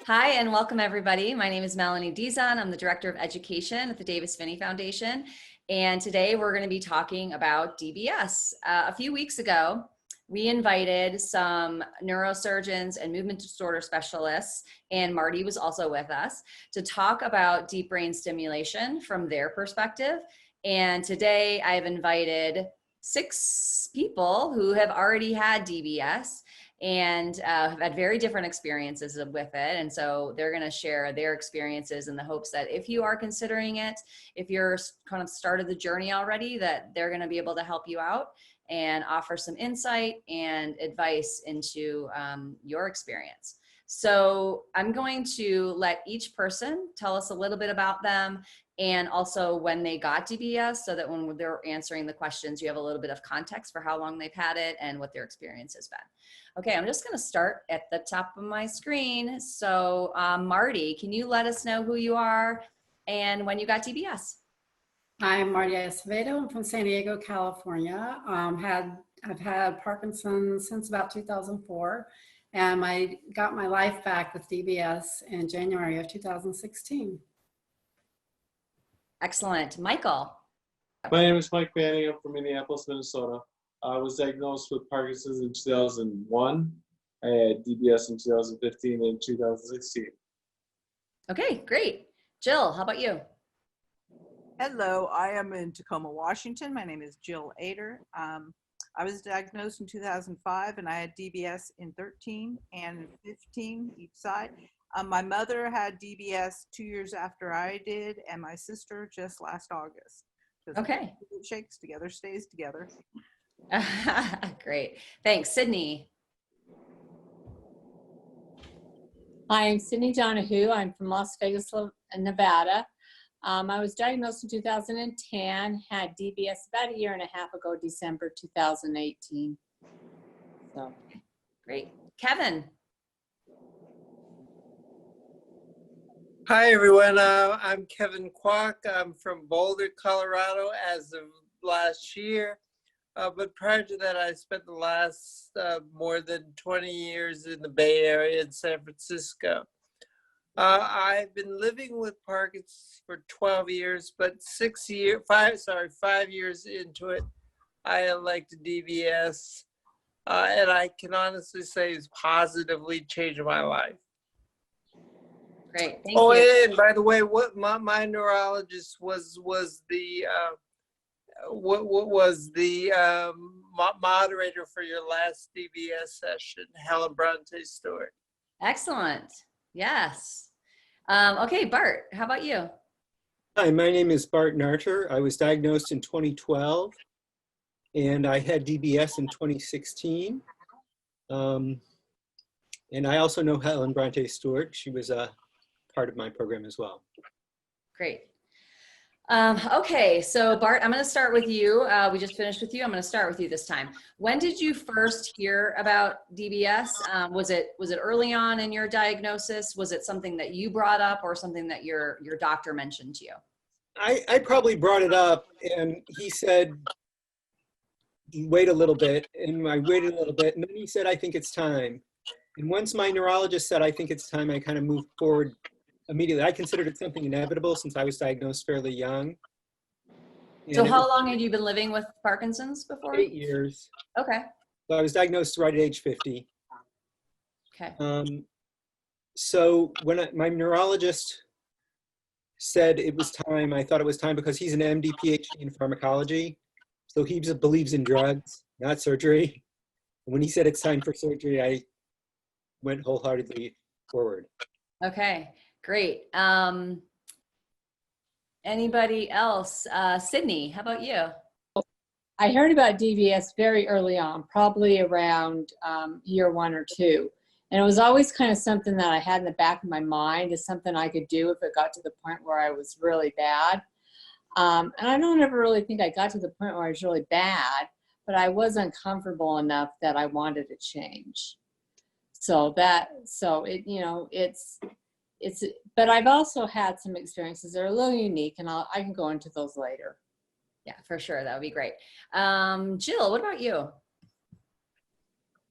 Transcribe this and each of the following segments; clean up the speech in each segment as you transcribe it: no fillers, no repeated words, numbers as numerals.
Hi, and welcome everybody. My name is Melanie Dizon. I'm the Director of Education at the Phinney Foundation. And today we're going to be talking about DBS. A few weeks ago, we invited some neurosurgeons and movement disorder specialists, and Marty was also with us, to talk about deep brain stimulation from their perspective. And today I have invited 6 people who have already had DBS and have had very different experiences with it. And so they're going to share their experiences in the hopes that if you are considering it, if you're kind of started the journey already, that they're going to be able to help you out and offer some insight and advice into your experience. So I'm going to let each person tell us a little bit about them and also when they got DBS, so that when they're answering the questions, you have a little bit of context for how long they've had it and what their experience has been. Okay, I'm just going to start at the top of my screen. So Marty, can you let us know who you are and when you got DBS? Hi, I'm Marty Acevedo. I'm from San Diego, California. I've had Parkinson since about 2004, and I got my life back with DBS in January of 2016. Excellent. Michael. My name is Mike Banning. I'm from Minneapolis, Minnesota. I was diagnosed with Parkinson's in 2001. I had DBS in 2015 and 2016. Okay, great. Jill, how about you? Hello, I am in Tacoma, Washington. My name is Jill Ader. I was diagnosed in 2005 and I had DBS in 13 and 15 each side. My mother had DBS 2 years after I did, and my sister just last August. Okay. It shakes together, stays together. Great. Thanks. Sydney. Hi, I'm Sydney Donahue. I'm from Las Vegas, Nevada. I was diagnosed in 2010, had DBS about a year and a half ago, December 2018. So, Great. Kevin. Hi, everyone. I'm Kevin Kwok. I'm from Boulder, Colorado as of last year. But prior to that, I spent the last more than 20 years in the Bay Area in San Francisco. I've been living with Parkinson's for 12 years, but 5 years into it, I elected DBS. And I can honestly say it's positively changed my life. Great. Thank you. And by the way, what my neurologist was the moderator for your last DBS session, Helen Bronte Stewart. Excellent. Yes. Okay, Bart, how about you? Hi, my name is Bart Narter. I was diagnosed in 2012 and I had DBS in 2016. And I also know Helen Bronte Stewart. She was a part of my program as well. Great. Okay, so Bart, I'm going to start with you. We just finished with you. I'm going to start with you this time. When did you first hear about DBS? Was it early on in your diagnosis? Was it something that you brought up or something that your doctor mentioned to you? I probably brought it up and he said, wait a little bit. And I waited a little bit and then he said, I think it's time. And once my neurologist said, I think it's time, I kind of moved forward immediately. I considered it something inevitable since I was diagnosed fairly young. And so how long had you been living with Parkinson's before? 8 years. Okay. So I was diagnosed right at age 50. Okay. So when my neurologist said it was time, I thought it was time because he's an MD, PhD in pharmacology. So he believes in drugs, not surgery. And when he said it's time for surgery, I went wholeheartedly forward. Okay, great. Anybody else? Sydney, how about you? I heard about DBS very early on, probably around year 1 or 2. And it was always kind of something that I had in the back of my mind as something I could do if it got to the point where I was really bad. And I don't ever really think I got to the point where I was really bad, but I was uncomfortable enough that I wanted to change. But I've also had some experiences that are a little unique, and I can go into those later. Yeah, for sure. That would be great. Jill, what about you?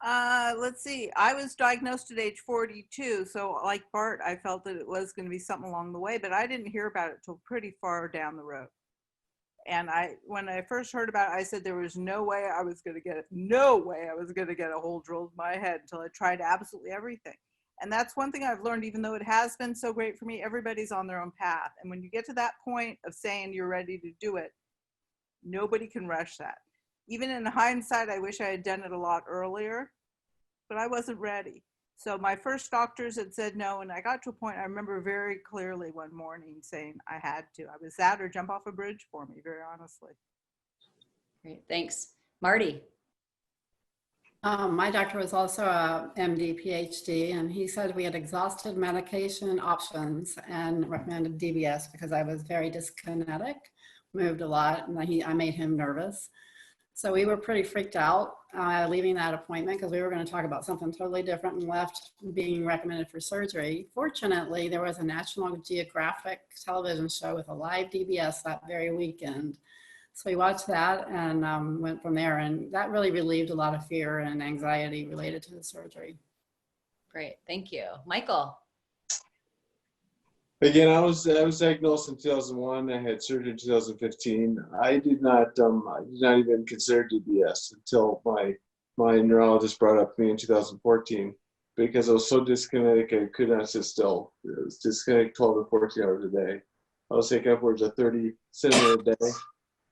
Let's see. I was diagnosed at age 42, so like Bart, I felt that it was going to be something along the way, but I didn't hear about it till pretty far down the road. And when I first heard about it, I said there was no way I was going to get it. No way I was going to get a hole drilled in my head until I tried absolutely everything. And that's one thing I've learned, even though it has been so great for me, everybody's on their own path. And when you get to that point of saying you're ready to do it, nobody can rush that. Even in hindsight, I wish I had done it a lot earlier, but I wasn't ready. So my first doctors had said no, and I got to a point, I remember very clearly one morning saying I had to. I was that or jump off a bridge for me, very honestly. Great, thanks. Marty. My doctor was also a MD, PhD, and he said we had exhausted medication options and recommended DBS because I was very dyskinetic, moved a lot, and I made him nervous. So we were pretty freaked out leaving that appointment because we were going to talk about something totally different and left being recommended for surgery. Fortunately, there was a National Geographic television show with a live DBS that very weekend. So we watched that and went from there, and that really relieved a lot of fear and anxiety related to the surgery. Great, thank you. Michael. Again, I was diagnosed in 2001. I had surgery in 2015. I did not even consider DBS until my neurologist brought it up to me in 2014 because I was so dyskinetic I could not sit still. I was dyskinetic 12 to 14 hours a day. I was taking upwards of 30 centimeters a day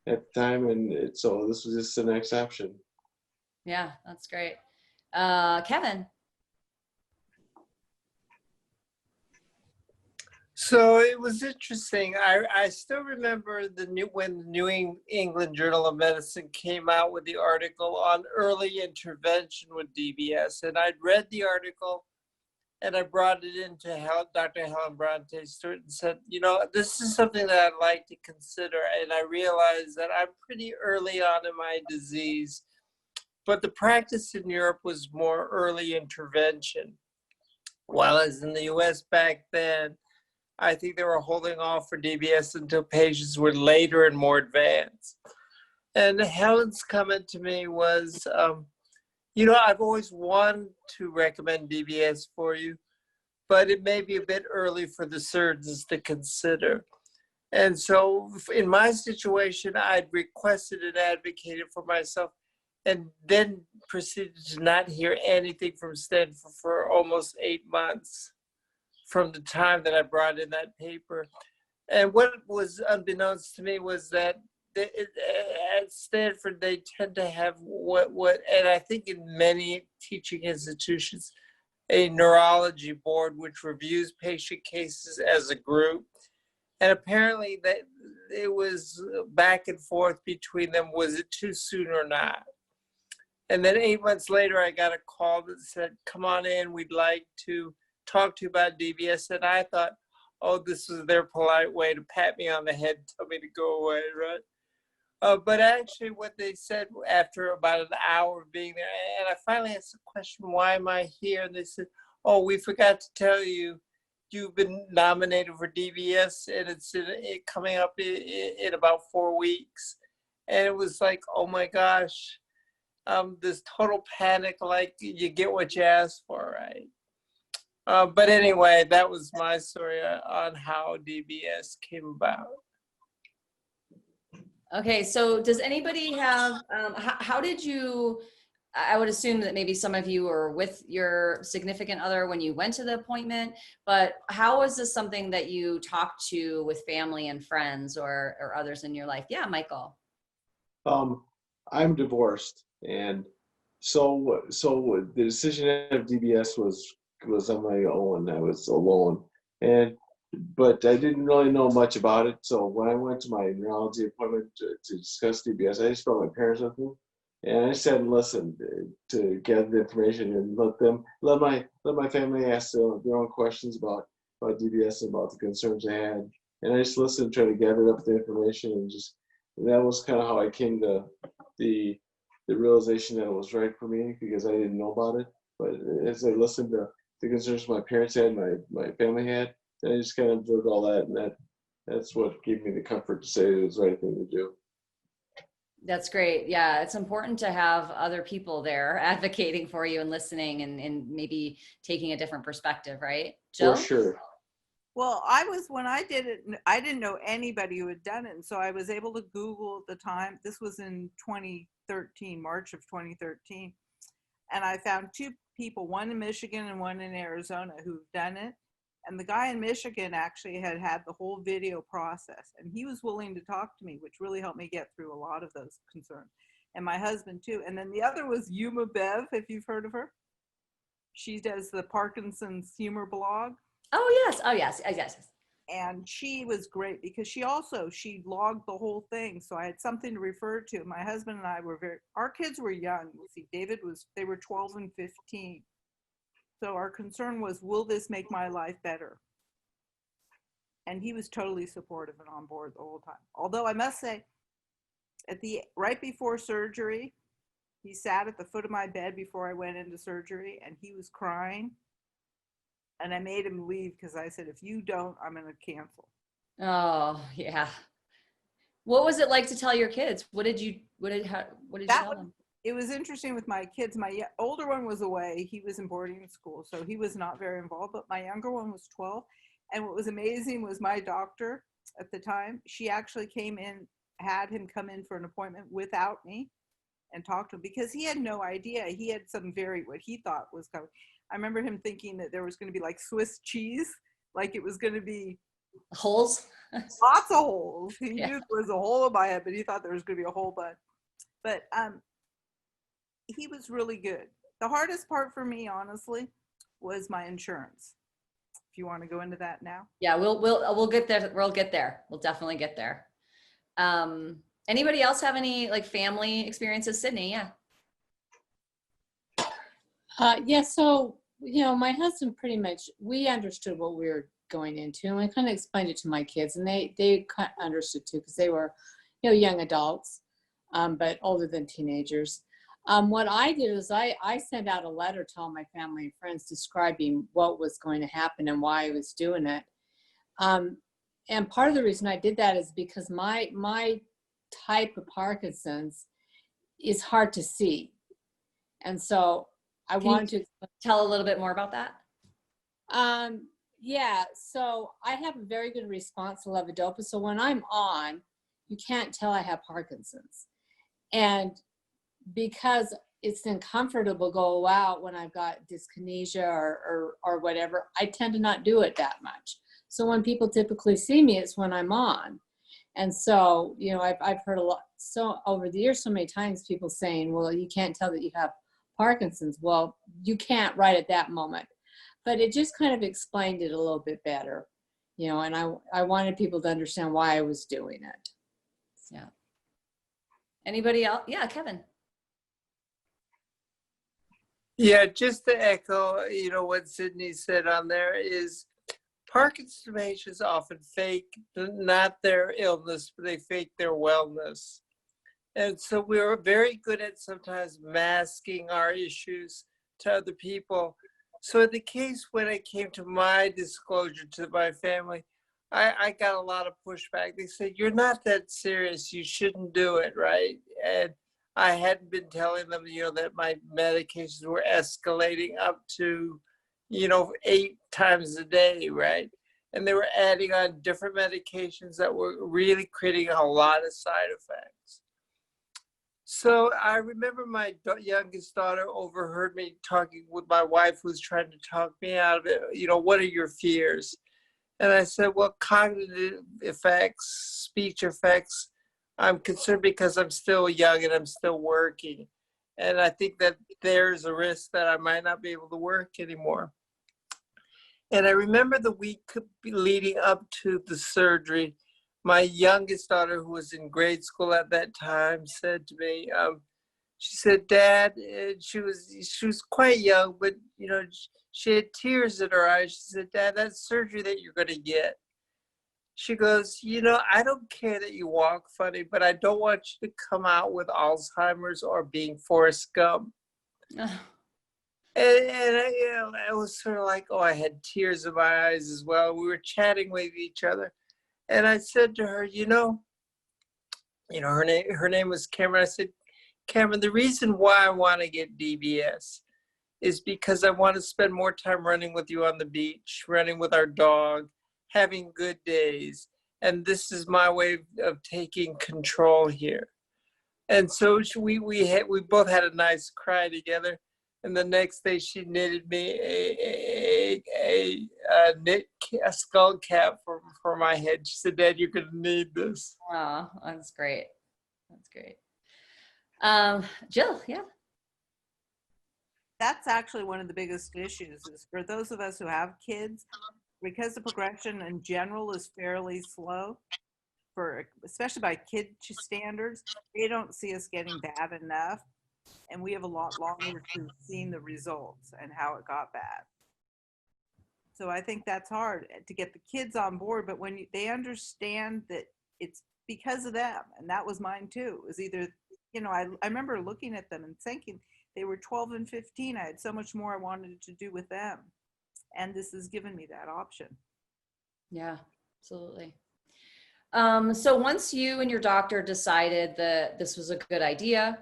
at the time, and so this was just the next option. Yeah, that's great. Kevin. So it was interesting. I still remember when the New England Journal of Medicine came out with the article on early intervention with DBS, and I'd read the article, and I brought it into Dr. Helen Bronte Stewart and said, this is something that I'd like to consider. And I realized that I'm pretty early on in my disease, but the practice in Europe was more early intervention. While as in the US back then, I think they were holding off for DBS until patients were later and more advanced. And Helen's comment to me was, I've always wanted to recommend DBS for you, but it may be a bit early for the surgeons to consider. And so in my situation, I'd requested and advocated for myself and then proceeded to not hear anything from Stanford for almost 8 months from the time that I brought in that paper. And what was unbeknownst to me was that at Stanford, they tend to have and I think in many teaching institutions, a neurology board which reviews patient cases as a group. And apparently that it was back and forth between them, was it too soon or not? And then 8 months later, I got a call that said, come on in, we'd like to talk to you about DBS. And I thought, oh, this was their polite way to pat me on the head and tell me to go away, right? But actually what they said after about an hour of being there, and I finally asked the question, why am I here? And they said, oh, we forgot to tell you, you've been nominated for DBS and it's coming up in about 4 weeks. And it was like, oh my gosh, this total panic, like you get what you ask for, right? But anyway, that was my story on how DBS came about. Okay, so does anybody have, how did you, I would assume that maybe some of you were with your significant other when you went to the appointment, but how was this something that you talked to with family and friends or others in your life? Yeah, Michael. I'm divorced, and so the decision of DBS was on my own. I was alone, but I didn't really know much about it. So when I went to my neurology appointment to discuss DBS, I just brought my parents with me, and I said, listen, to gather the information and let my family ask their own questions about DBS and about the concerns they had, and I just listened, try to gather up the information, and that was kind of how I came to the realization that it was right for me, because I didn't know about it. But as I listened to the concerns my parents had, my family had, and I just kind of observed all that, and that's what gave me the comfort to say it was the right thing to do. That's great. Yeah, it's important to have other people there advocating for you and listening and maybe taking a different perspective, right? For Jill? sure. Well, when I did it, I didn't know anybody who had done it. And so I was able to Google at the time. This was in 2013, March of 2013. And I found two people, one in Michigan and one in Arizona, who've done it. And the guy in Michigan actually had the whole video process, and he was willing to talk to me, which really helped me get through a lot of those concerns. And my husband too. And then the other was Yuma Bev, if you've heard of her. She does the Parkinson's humor blog. Oh, yes. Oh, yes. Yes. Yes. And she was great because she logged the whole thing. So I had something to refer to. My husband and I our kids were young. Let's see, they were 12 and 15. So our concern was, will this make my life better? And he was totally supportive and on board the whole time. Although I must say, right before surgery, he sat at the foot of my bed before I went into surgery, and he was crying. And I made him leave because I said, if you don't, I'm going to cancel. Oh, yeah. What was it like to tell your kids? What did you tell them? It was interesting with my kids. My older one was away. He was in boarding school, so he was not very involved. But my younger one was 12. And what was amazing was my doctor at the time, she actually had him come in for an appointment without me and talk to him because he had no idea. He had what he thought was coming. I remember him thinking that there was going to be like Swiss cheese, like it was going to be Holes? lots of holes. He Yeah. knew there was a hole in my head, but he thought there was going to be a whole bunch. But he was really good. The hardest part for me, honestly, was my insurance. If you want to go into that now. Yeah, we'll get there. We'll get there. We'll definitely get there. Anybody else have any like family experiences? Sydney, yeah. Yeah, so, my husband pretty much, we understood what we were going into, and I kind of explained it to my kids, and they kind of understood too, because they were, young adults, but older than teenagers. What I did is I sent out a letter to all my family and friends describing what was going to happen and why I was doing it. And part of the reason I did that is because my type of Parkinson's is hard to see. And so I wanted to tell a little bit more about that. Yeah, so I have a very good response to levodopa. So when I'm on, you can't tell I have Parkinson's. And because it's uncomfortable to go out when I've got dyskinesia or whatever, I tend to not do it that much. So when people typically see me, it's when I'm on. And so, I've heard a lot, so over the years, so many times people saying, well, you can't tell that you have Parkinson's. Well, you can't right at that moment. But it just kind of explained it a little bit better, and I wanted people to understand why I was doing it. Yeah. Anybody else? Yeah, Kevin. Yeah, just to echo, what Sydney said on there is Parkinson's patients often fake not their illness, but they fake their wellness. And so we're very good at sometimes masking our issues to other people. So in the case when it came to my disclosure to my family, I got a lot of pushback. They said, you're not that serious. You shouldn't do it, right? And I hadn't been telling them, that my medications were escalating up to, 8 times a day, right? And they were adding on different medications that were really creating a lot of side effects. So I remember my youngest daughter overheard me talking with my wife who was trying to talk me out of it. What are your fears? And I said, well, cognitive effects, speech effects, I'm concerned because I'm still young and I'm still working. And I think that there's a risk that I might not be able to work anymore. And I remember the week leading up to the surgery, my youngest daughter, who was in grade school at that time, said to me, she said, Dad, she was quite young, but she had tears in her eyes. She said, Dad, that surgery that you're going to get. She goes, I don't care that you walk funny, but I don't want you to come out with Alzheimer's or being Forrest Gump. And I was sort of like, I had tears in my eyes as well. We were chatting with each other. And I said to her, her name was Cameron. I said, Cameron, the reason why I want to get DBS is because I want to spend more time running with you on the beach, running with our dog, having good days. And this is my way of taking control here. And so we both had a nice cry together. And the next day she knitted me a skull cap for my head. She said, Dad, you're going to need this. Oh, that's great. That's great. Jill, yeah. That's actually one of the biggest issues is for those of us who have kids, because the progression in general is fairly slow, especially by kid standards, they don't see us getting bad enough. And we have a lot longer to seeing the results and how it got bad. So I think that's hard to get the kids on board, but when they understand that it's because of them, and that was mine too. It was either, I remember looking at them and thinking they were 12 and 15. I had so much more I wanted to do with them. And this has given me that option. Yeah, absolutely. So once you and your doctor decided that this was a good idea,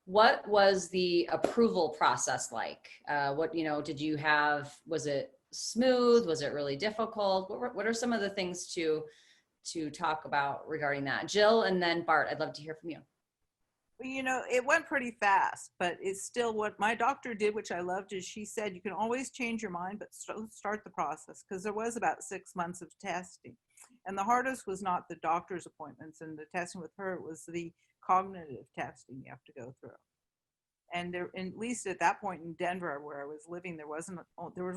what was the approval process like? Did you have, was it smooth? Was it really difficult? What are some of the things to talk about regarding that? Jill, and then Bart, I'd love to hear from you. Well, it went pretty fast, but it's still what my doctor did, which I loved, is she said, you can always change your mind, but start the process, because there was about 6 months of testing. And the hardest was not the doctor's appointments and the testing with her, it was the cognitive testing you have to go through. And there, at least at that point in Denver where I was living, there was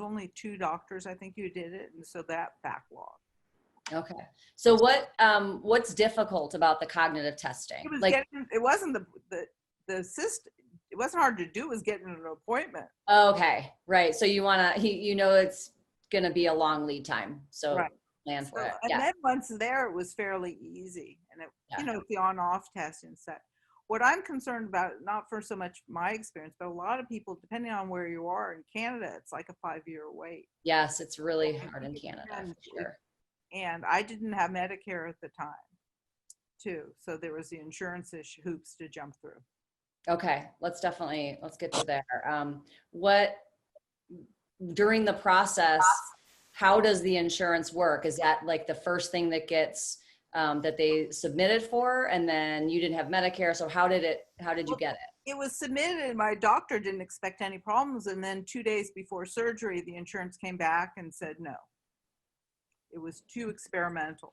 only 2 doctors, I think, who did it. And so that backlogged. Okay. So what's difficult about the cognitive testing? It wasn't the system. It wasn't hard to do. It was getting an appointment. Okay. Right. So it's going to be a long lead time. So right. Plan for it. And then once there, it was fairly easy. And the on-off testing set. What I'm concerned about, not for so much my experience, but a lot of people, depending on where you are in Canada, it's like a 5-year wait. Yes, it's really hard in Canada, for sure. And I didn't have Medicare at the time, too. So there was the insurance issue hoops to jump through. Okay, let's get to there. During the process, how does the insurance work? Is that like the first thing that gets that they submitted for, and then you didn't have Medicare? So how did you get it? It was submitted and my doctor didn't expect any problems. And then 2 days before surgery, the insurance came back and said no. It was too experimental.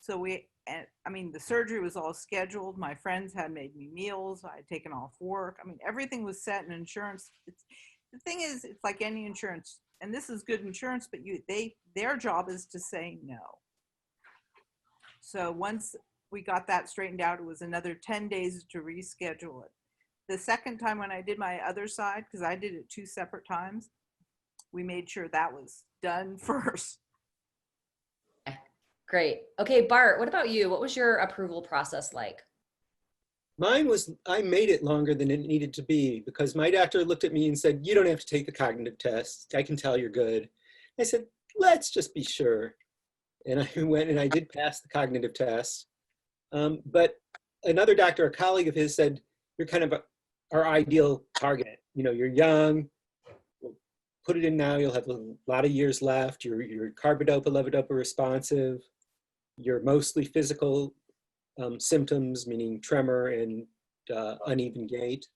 So the surgery was all scheduled. My friends had made me meals. I had taken off work. Everything was set in insurance. The thing is, it's like any insurance, and this is good insurance, but their job is to say no. So once we got that straightened out, it was another 10 days to reschedule it. The second time when I did my other side, because I did it 2 separate times, we made sure that was done first. Great. Okay, Bart, what about you? What was your approval process like? Mine was, I made it longer than it needed to be because my doctor looked at me and said, you don't have to take the cognitive test. I can tell you're good. I said, let's just be sure. And I went and I did pass the cognitive test. But another doctor, a colleague of his, said, you're kind of our ideal target. You're young. We'll put it in now. You'll have a lot of years left. You're carbidopa, levodopa responsive. You're mostly physical symptoms, meaning tremor and uneven gait.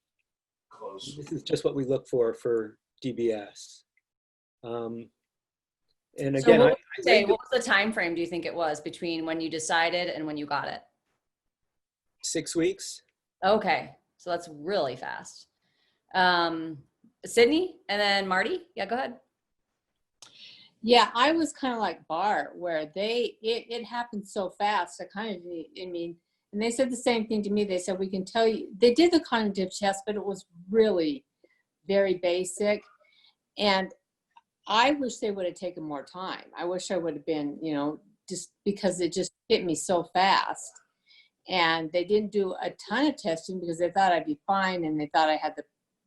Close. This is just what we look for DBS. And again, so what was the time frame do you think it was between when you decided and when you got it? 6 weeks. Okay, so that's really fast. Sydney and then Marty. Yeah, go ahead. Yeah, I was kind of like Bart, where it happened so fast. And they said the same thing to me. They said, we can tell you, they did the cognitive test, but it was really very basic. And I wish they would have taken more time. I wish I would have been, just because it just hit me so fast. And they didn't do a ton of testing because they thought I'd be fine. And they thought I had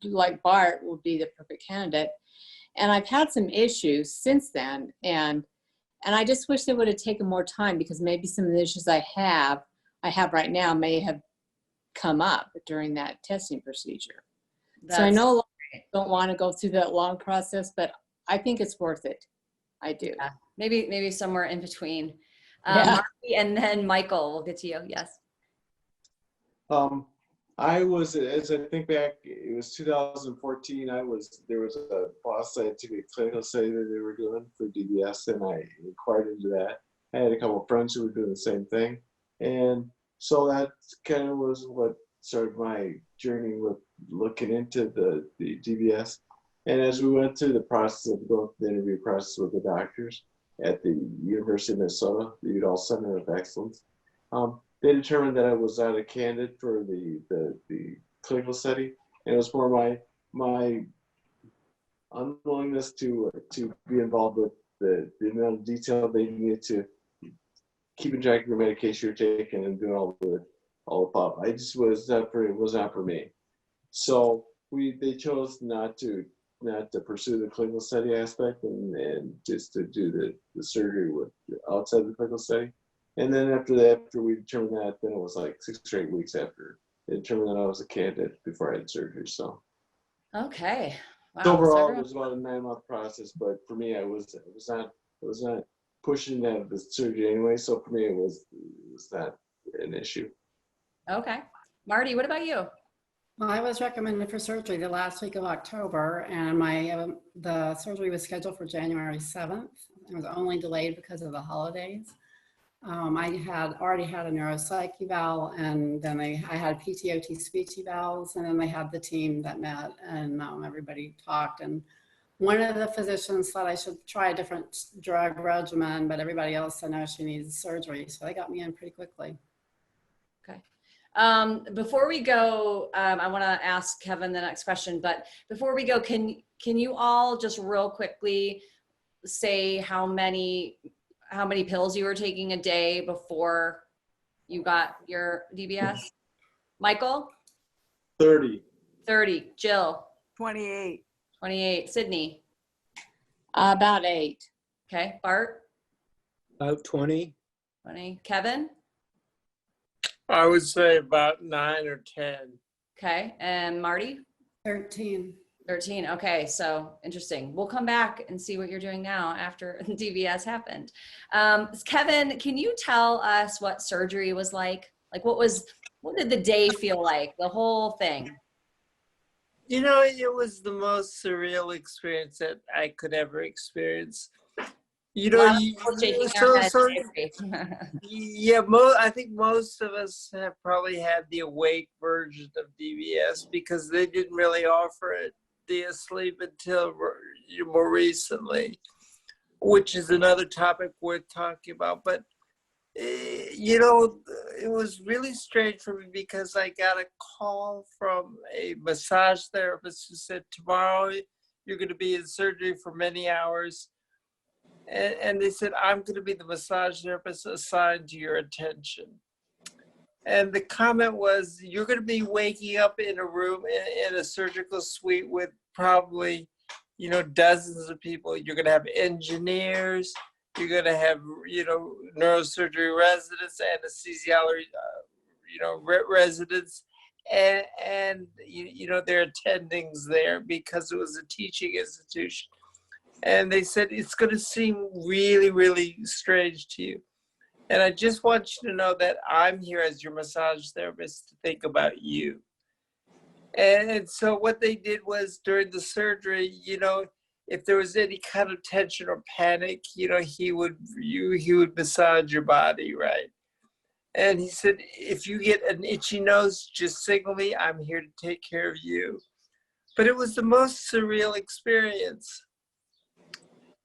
like Bart would be the perfect candidate. And I've had some issues since then. And I just wish they would have taken more time because maybe some of the issues I have, I have right now may have come up during that testing procedure. So I That's know a lot of people don't want to go through that long process, but I think it's worth it. I do. yeah, maybe somewhere in between. Yeah. Marty, and then Michael, we'll get to you. Yes. I was, as I think back, it was 2014. There was a Boston Scientific clinical study that they were doing for DBS, and I inquired into that. I had a couple of friends who were doing the same thing, and so that kind of was what started my journey with looking into the DBS. And as we went through the process of going through the interview process with the doctors at the University of Minnesota, the Udall Center of Excellence, they determined that I was not a candidate for the clinical study, and it was more my unwillingness to be involved with the amount of detail they needed to keeping track of your medication you're taking and doing all the pop. I just was not for it was not for me. So they chose not to pursue the clinical study aspect and just to do the surgery with outside the clinical study. And then after we determined that, then it was like 6 or 8 weeks after they determined that I was a candidate before I had surgery. So Okay. Wow. so overall, So it was about a 9-month process, but for me, I was not pushing to have the surgery anyway. So for me, it was not an issue. okay. Marty, what about you? Well, I was recommended for surgery the last week of October, and the surgery was scheduled for January 7th. It was only delayed because of the holidays. I had already had a neuropsych eval, and then I had PTOT speech evals, and then they had the team that met, and everybody talked. And one of the physicians thought I should try a different drug regimen, but everybody else said no, she needs surgery. So they got me in pretty quickly. Okay. Before we go, I want to ask Kevin the next question, but before we go, can you all just real quickly say how many pills you were taking a day before you got your DBS? Michael? 30. 30. Jill? 28. 28. Sydney? About 8. Okay. Bart? About 20. 20. Kevin? I would say about 9 or 10. Okay. And Marty? 13. 13. Okay, so interesting. We'll come back and see what you're doing now after DBS happened. Kevin, can you tell us what surgery was like? Like what did the day feel like? The whole thing? You know, it was the most surreal experience that I could ever experience. You know, Shaking their heads. yeah, I think most of us have probably had the awake version of DBS because they didn't really offer it the asleep until more recently, which is another topic worth talking about. But you know, it was really strange for me because I got a call from a massage therapist who said, tomorrow you're going to be in surgery for many hours. And they said, I'm going to be the massage therapist assigned to your attention. And the comment was, you're going to be waking up in a room in a surgical suite with probably, you know, dozens of people. You're going to have engineers. You're going to have, you know, neurosurgery residents, anesthesiology, you know, residents. And you know, there are attendings there because it was a teaching institution. And they said, it's going to seem really, really strange to you. And I just want you to know that I'm here as your massage therapist to think about you. And so what they did was during the surgery, you know, if there was any kind of tension or panic, you know, he would massage your body, right? And he said, if you get an itchy nose, just signal me. I'm here to take care of you. But it was the most surreal experience.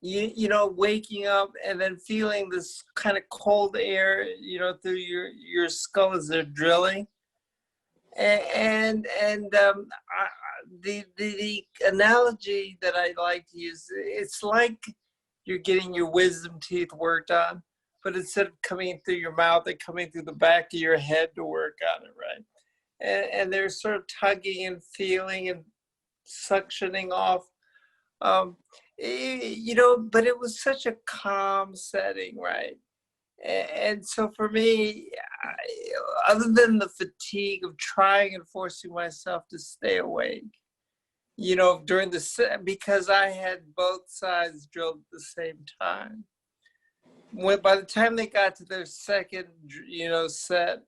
You know, waking up and then feeling this kind of cold air, you know, through your skull as they're drilling. The analogy that I like to use, it's like you're getting your wisdom teeth worked on, but instead of coming in through your mouth, they're coming through the back of your head to work on it, right? And they're sort of tugging and feeling and suctioning off. You know, but it was such a calm setting, right? And so for me, other than the fatigue of trying and forcing myself to stay awake, you know, because I had both sides drilled at the same time. By the time they got to their second, you know, set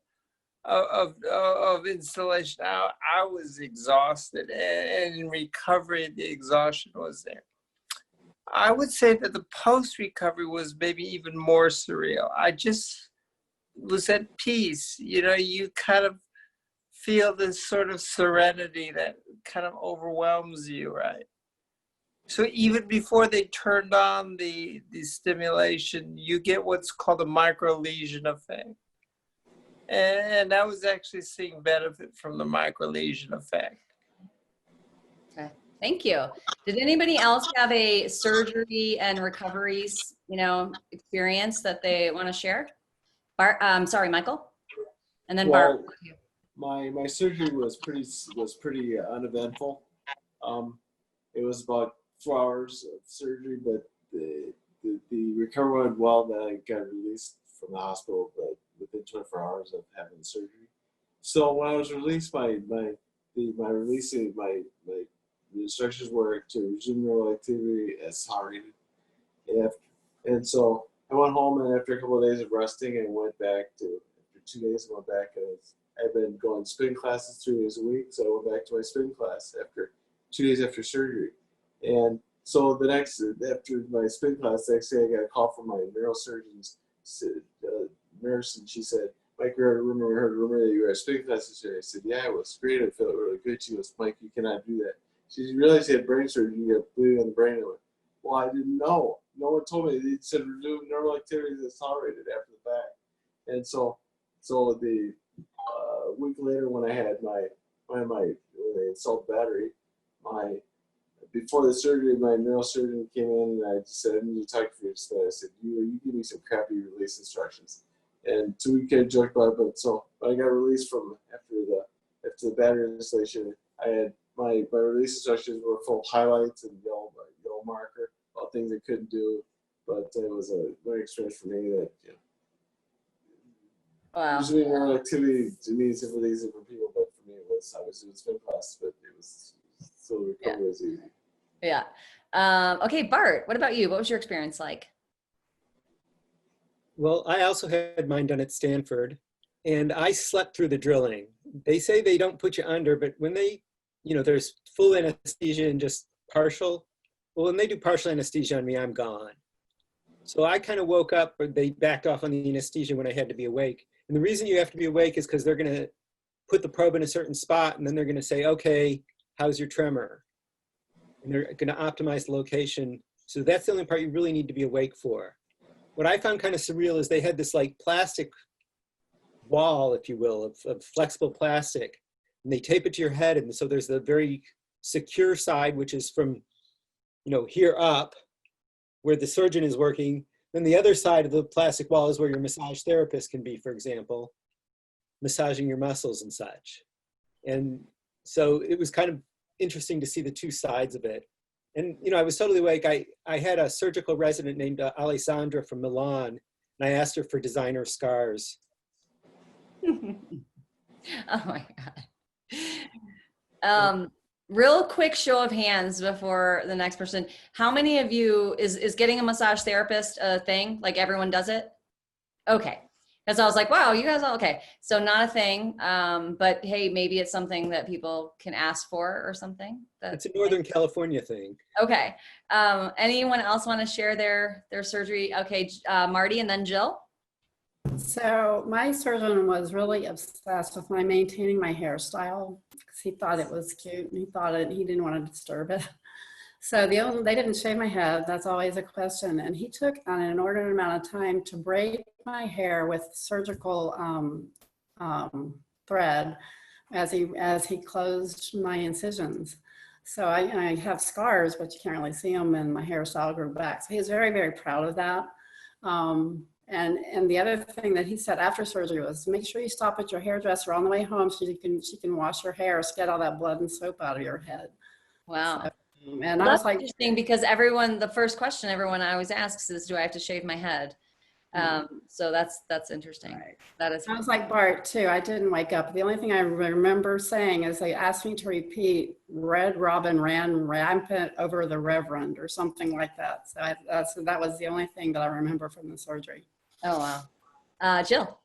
of installation, I was exhausted, and in recovery, the exhaustion was there. I would say that the post-recovery was maybe even more surreal. I just was at peace. You know, you kind of feel this sort of serenity that kind of overwhelms you, right? So even before they turned on the stimulation, you get what's called a micro lesion effect. And I was actually seeing benefit from the micro lesion effect. Okay, thank you. Did anybody else have a surgery and recoveries, you know, experience that they want to share? Sorry, Michael, and then Well, Bart. my surgery was pretty uneventful. It was about 4 hours of surgery, but the recovery went well. That I got released from the hospital, but within 24 hours of having the surgery. So when I was released, the instructions were to resume normal activity as tolerated. And so I went home, and after a couple of days of resting, I went back after 2 days, I went back. I've been going spin classes 3 days a week, so I went back to my spin class after 2 days after surgery. And so after my spin class, the next day I got a call from my neurosurgeon's nurse, and she said, "Mike, we heard a rumor that you were at spin class yesterday." I said, "Yeah, it was great. I felt really good." She goes, "Mike, you cannot do that." She realized you had brain surgery. You got bleeding on the brain. I went, "Well, I didn't know. No one told me." They said resume normal activities as tolerated after the fact. And so the week later, when I had when they installed the battery, before the surgery, my neurosurgeon came in, and I just said, "I need to talk to you." I said, "You give me some crappy release instructions." And so we kind of joked about it, but so when I got released from after the battery installation, I had my release instructions were full of highlights and yellow marker, all things I couldn't do. But it was a learning experience for me that, you know, Wow. usually normal activity to me is different things for people, but for me it was, I was doing spin class, but it was still recovery was easy. Yeah. Okay, Bart, what about you? What was your experience like? Well, I also had mine done at Stanford, and I slept through the drilling. They say they don't put you under, but when they, you know, there's full anesthesia and just partial. Well, when they do partial anesthesia on me, I'm gone. So I kind of woke up, or they backed off on the anesthesia when I had to be awake. And the reason you have to be awake is because they're going to put the probe in a certain spot, and then they're going to say, "Okay, how's your tremor?" And they're going to optimize the location. So that's the only part you really need to be awake for. What I found kind of surreal is they had this like plastic wall, if you will, of flexible plastic, and they tape it to your head. And so there's the very secure side, which is from, you know, here up, where the surgeon is working. Then the other side of the plastic wall is where your massage therapist can be, for example, massaging your muscles and such. And so it was kind of interesting to see the two sides of it. And, you know, I was totally awake. I had a surgical resident named Alessandra from Milan, and I asked her for designer scars. Oh my God. Real quick show of hands before the next person. How many of you, is getting a massage therapist a thing? Like everyone does it? Okay. Because I was like, wow, you guys all, okay. So not a thing, but hey, maybe it's something that people can ask for or something. It's a Northern California thing. Okay. Anyone else want to share their surgery? Okay, Marty and then Jill. So my surgeon was really obsessed with my maintaining my hairstyle because he thought it was cute and he didn't want to disturb it. So they didn't shave my head. That's always a question. And he took an inordinate amount of time to braid my hair with surgical thread as he closed my incisions. So I have scars, but you can't really see them, and my hairstyle grew back. So he was very, very proud of that. And the other thing that he said after surgery was, make sure you stop at your hairdresser on the way home so she can wash your hair, get all that blood and soap out of your head. Wow. So, and I was like, interesting because the first question everyone always asks is, do I have to shave my head? So that's interesting. Right. That is. Sounds like Bart too. I didn't wake up. The only thing I remember saying is they asked me to repeat "Red Robin ran rampant over the Reverend" or something like that. So that was the only thing that I remember from the surgery. Oh, wow. Jill.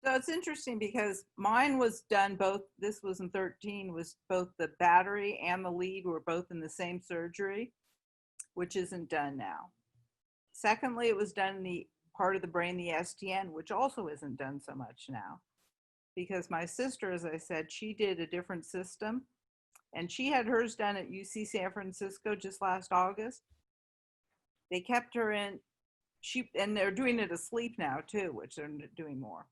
So it's interesting because mine was done both, this was in 13, was both the battery and the lead were both in the same surgery, which isn't done now. Secondly, it was done in the part of the brain, the SDN, which also isn't done so much now. Because my sister, as I said, she did a different system and she had hers done at UC San Francisco just last August. They kept her in, and they're doing it asleep now too, which they're doing more.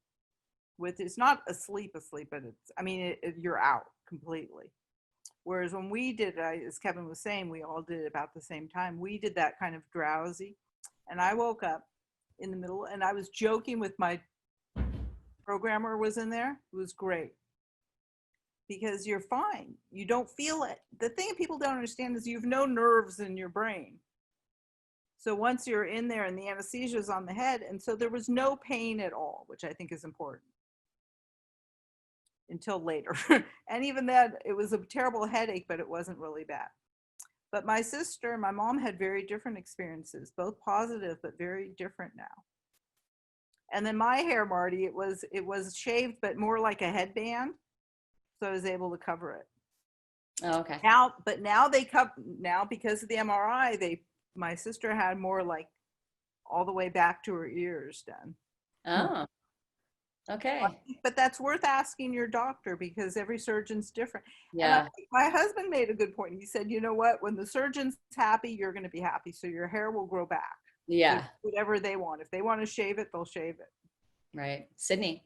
It's not asleep, but it's, I mean, you're out completely. Whereas when we did, as Kevin was saying, we all did it about the same time. We did that kind of drowsy. And I woke up in the middle and I was joking with my programmer was in there. It was great. Because you're fine. You don't feel it. The thing people don't understand is you have no nerves in your brain. So once you're in there and the anesthesia is on the head, and so there was no pain at all, which I think is important. Until later. And even then, it was a terrible headache, but it wasn't really bad. But my sister and my mom had very different experiences, both positive, but very different now. And then my hair, Marty, it was shaved, but more like a headband. So I was able to cover it. Oh, okay. Now because of the MRI, my sister had more like all the way back to her ears done. Oh, okay. But that's worth asking your doctor because every surgeon's different. Yeah. My husband made a good point. He said, you know what, when the surgeon's happy, you're going to be happy. So your hair will grow back. Yeah. So whatever they want. If they want to shave it, they'll shave it. Right. Sydney.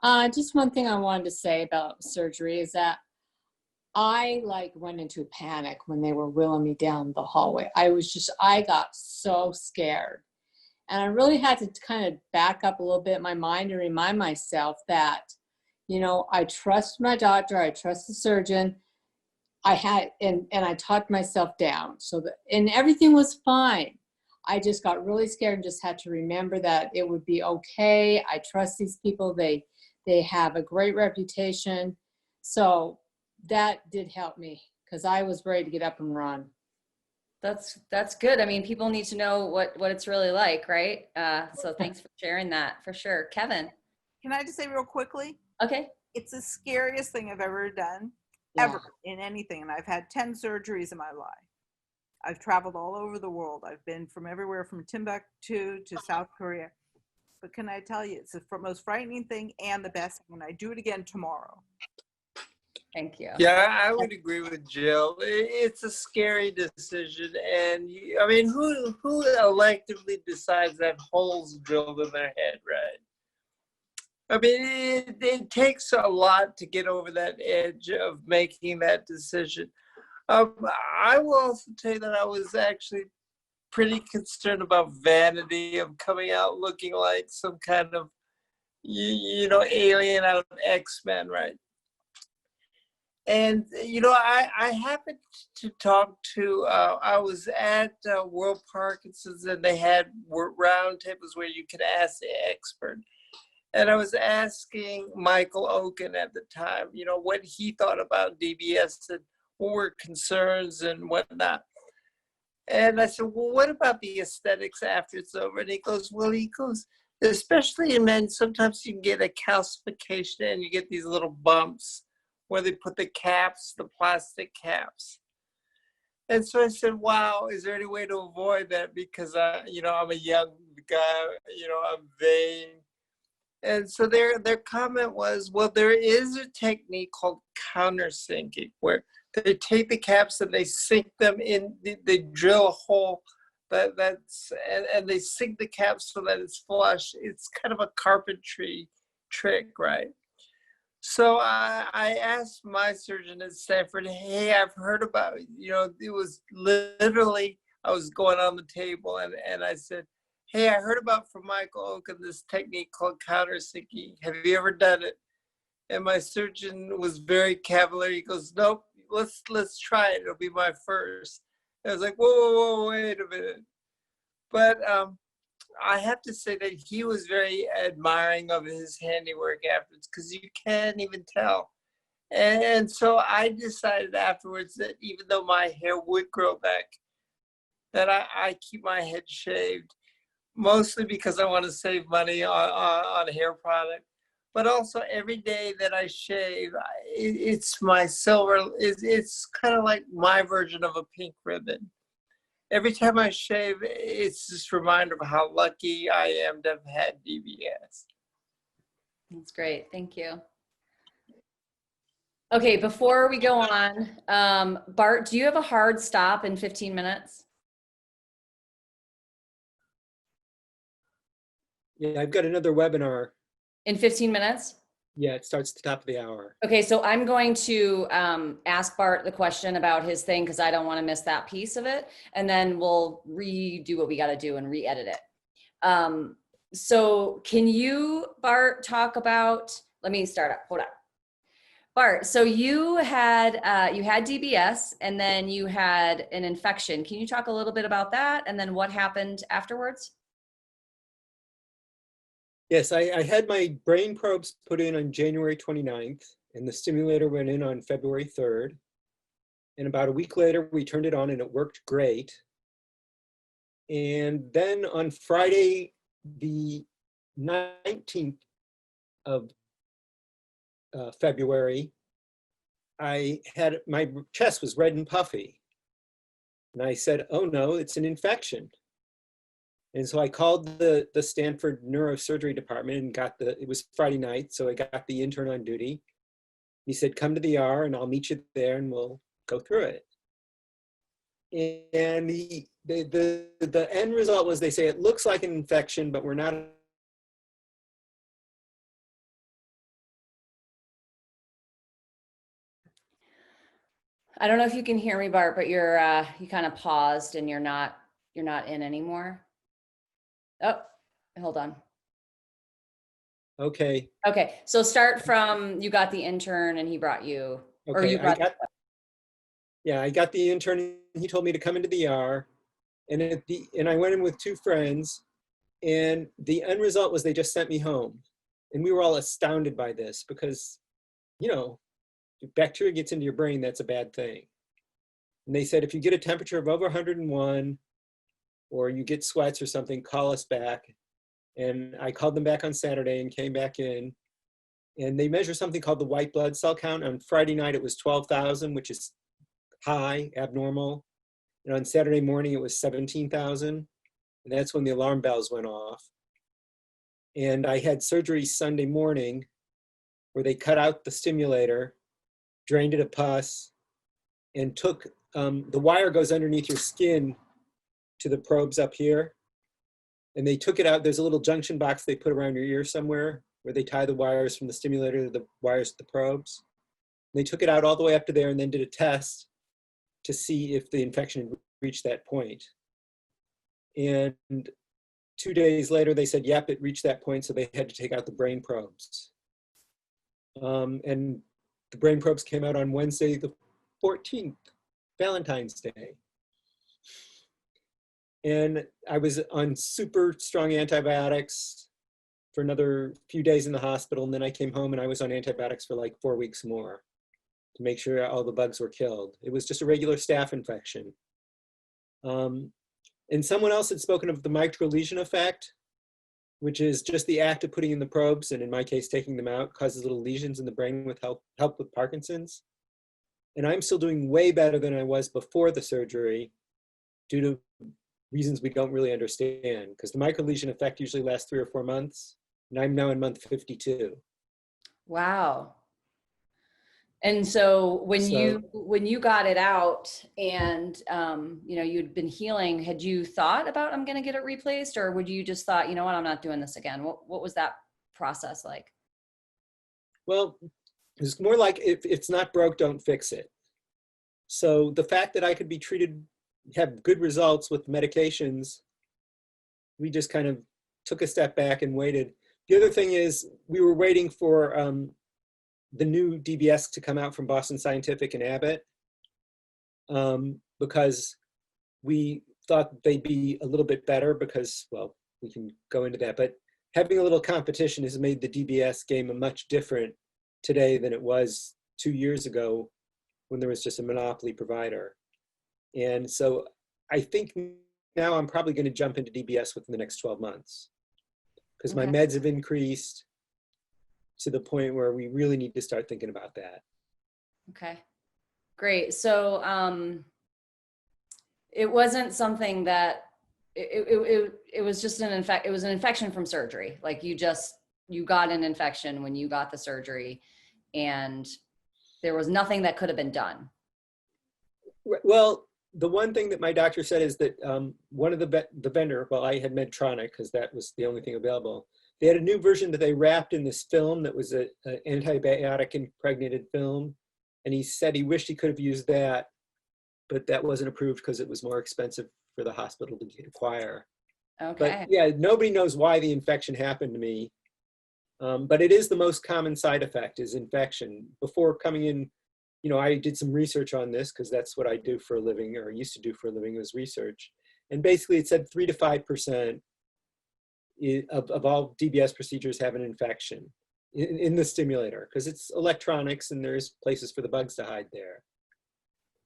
Just one thing I wanted to say about surgery is that I went into a panic when they were wheeling me down the hallway. I got so scared. And I really had to kind of back up a little bit in my mind and remind myself that, I trust my doctor, I trust the surgeon. And I talked myself down and everything was fine. I just got really scared and just had to remember that it would be okay. I trust these people. They have a great reputation. So that did help me because I was ready to get up and run. That's good. I mean, people need to know what it's really like, right? So thanks for sharing that for sure. Kevin. Can I just say real quickly? Okay. It's the scariest thing I've ever done, Yeah. ever in anything. And I've had 10 surgeries in my life. I've traveled all over the world. I've been from everywhere from Timbuktu to South Korea. But can I tell you, it's the most frightening thing and the best thing. And I do it again tomorrow. Thank you. Yeah, I would agree with Jill. It's a scary decision, and I mean, who electively decides that holes drilled in their head, right? I mean, it takes a lot to get over that edge of making that decision. I will also tell you that I was actually pretty concerned about vanity of coming out looking like some kind of, alien out of X-Men, right? And, I happened to talk to, I was at World Parkinson's and they had round tables where you could ask the expert. And I was asking Michael Oken at the time, what he thought about DBS and what were concerns and whatnot. And I said, well, what about the aesthetics after it's over? And he goes, especially in men, sometimes you can get a calcification and you get these little bumps where they put the caps, the plastic caps. And so I said, wow, is there any way to avoid that? Because, I'm a young guy, I'm vain. And so their comment was, well, there is a technique called countersinking where they take the caps and they sink them in, they drill a hole and they sink the caps so that it's flush. It's kind of a carpentry trick, right? So I asked my surgeon at Stanford, hey, I've heard about, it was literally, I was going on the table and I said, hey, I heard about from Michael Oken this technique called countersinking. Have you ever done it? And my surgeon was very cavalier. He goes, nope, let's try it. It'll be my first. And I was like, whoa, wait a minute. But I have to say that he was very admiring of his handiwork afterwards, because you can't even tell. And so I decided afterwards that even though my hair would grow back, that I keep my head shaved, mostly because I want to save money on hair product. But also every day that I shave, it's my silver, it's kind of like my version of a pink ribbon. Every time I shave, it's just a reminder of how lucky I am to have had DBS. That's great. Thank you. Okay, before we go on, Bart, do you have a hard stop in 15 minutes? Yeah, I've got another webinar. In 15 minutes? Yeah, it starts at the top of the hour. Okay, so I'm going to ask Bart the question about his thing because I don't want to miss that piece of it. And then we'll redo what we got to do and re-edit it. So can you, Bart, talk about, let me start up, hold on. Bart, so you had DBS and then you had an infection. Can you talk a little bit about that and then what happened afterwards? Yes, I had my brain probes put in on January 29th, and the stimulator went in on February 3rd. And about a week later, we turned it on and it worked great. And then on Friday, the 19th of February, my chest was red and puffy. And I said, oh no, it's an infection. And so I called the Stanford neurosurgery department and it was Friday night, so I got the intern on duty. He said, come to the ER and I'll meet you there and we'll go through it. And the end result was they say it looks like an infection, but we're not. I don't know if you can hear me, Bart, but you kind of paused and you're not in anymore. Oh, hold on. Okay. Okay, so start from you got the intern and he brought you, or Okay, you brought. I got the intern and he told me to come into the ER, and I went in with two friends, and the end result was they just sent me home. And we were all astounded by this because, if bacteria gets into your brain, that's a bad thing. And they said, if you get a temperature of over 101 or you get sweats or something, call us back. And I called them back on Saturday and came back in. And they measure something called the white blood cell count. On Friday night, it was 12,000, which is high, abnormal. And on Saturday morning, it was 17,000. And that's when the alarm bells went off. And I had surgery Sunday morning where they cut out the stimulator, drained it of pus, and took, the wire goes underneath your skin to the probes up here. And they took it out. There's a little junction box they put around your ear somewhere where they tie the wires from the stimulator to the wires to the probes. They took it out all the way up to there and then did a test to see if the infection had reached that point. And 2 days later, they said, yep, it reached that point, so they had to take out the brain probes. And the brain probes came out on Wednesday, the 14th, Valentine's Day. And I was on super strong antibiotics for another few days in the hospital. And then I came home and I was on antibiotics for like 4 weeks more to make sure all the bugs were killed. It was just a regular staph infection. And someone else had spoken of the microlesion effect, which is just the act of putting in the probes, and in my case, taking them out, causes little lesions in the brain with help with Parkinson's. And I'm still doing way better than I was before the surgery due to reasons we don't really understand, because the microlesion effect usually lasts 3 or 4 months, and I'm now in month 52. Wow. And so when you got it out and you'd been healing, had you thought about I'm going to get it replaced, or would you just thought, you know what, I'm not doing this again? What was that process like? Well, it's more like if it's not broke, don't fix it. So the fact that I could be treated, have good results with medications, we just kind of took a step back and waited. The other thing is we were waiting for the new DBS to come out from Boston Scientific and Abbott, because we thought they'd be a little bit better because, well, we can go into that. But having a little competition has made the DBS game a much different today than it was 2 years ago when there was just a monopoly provider. And so I think now I'm probably going to jump into DBS within the next 12 months because my Okay. meds have increased to the point where we really need to start thinking about that. Okay, great. So it wasn't something that it was just it was an infection from surgery. Like you got an infection when you got the surgery, and there was nothing that could have been done. Well, the one thing that my doctor said is that one of the vendor, well, I had Medtronic because that was the only thing available. They had a new version that they wrapped in this film that was an antibiotic impregnated film. And he said he wished he could have used that, but that wasn't approved because it was more expensive for the hospital to acquire. Okay. But yeah, nobody knows why the infection happened to me. But it is the most common side effect is infection. Before coming in, I did some research on this because that's what I do for a living, or used to do for a living, was research. And basically it said 3 to 5% of all DBS procedures have an infection in the stimulator because it's electronics and there's places for the bugs to hide there.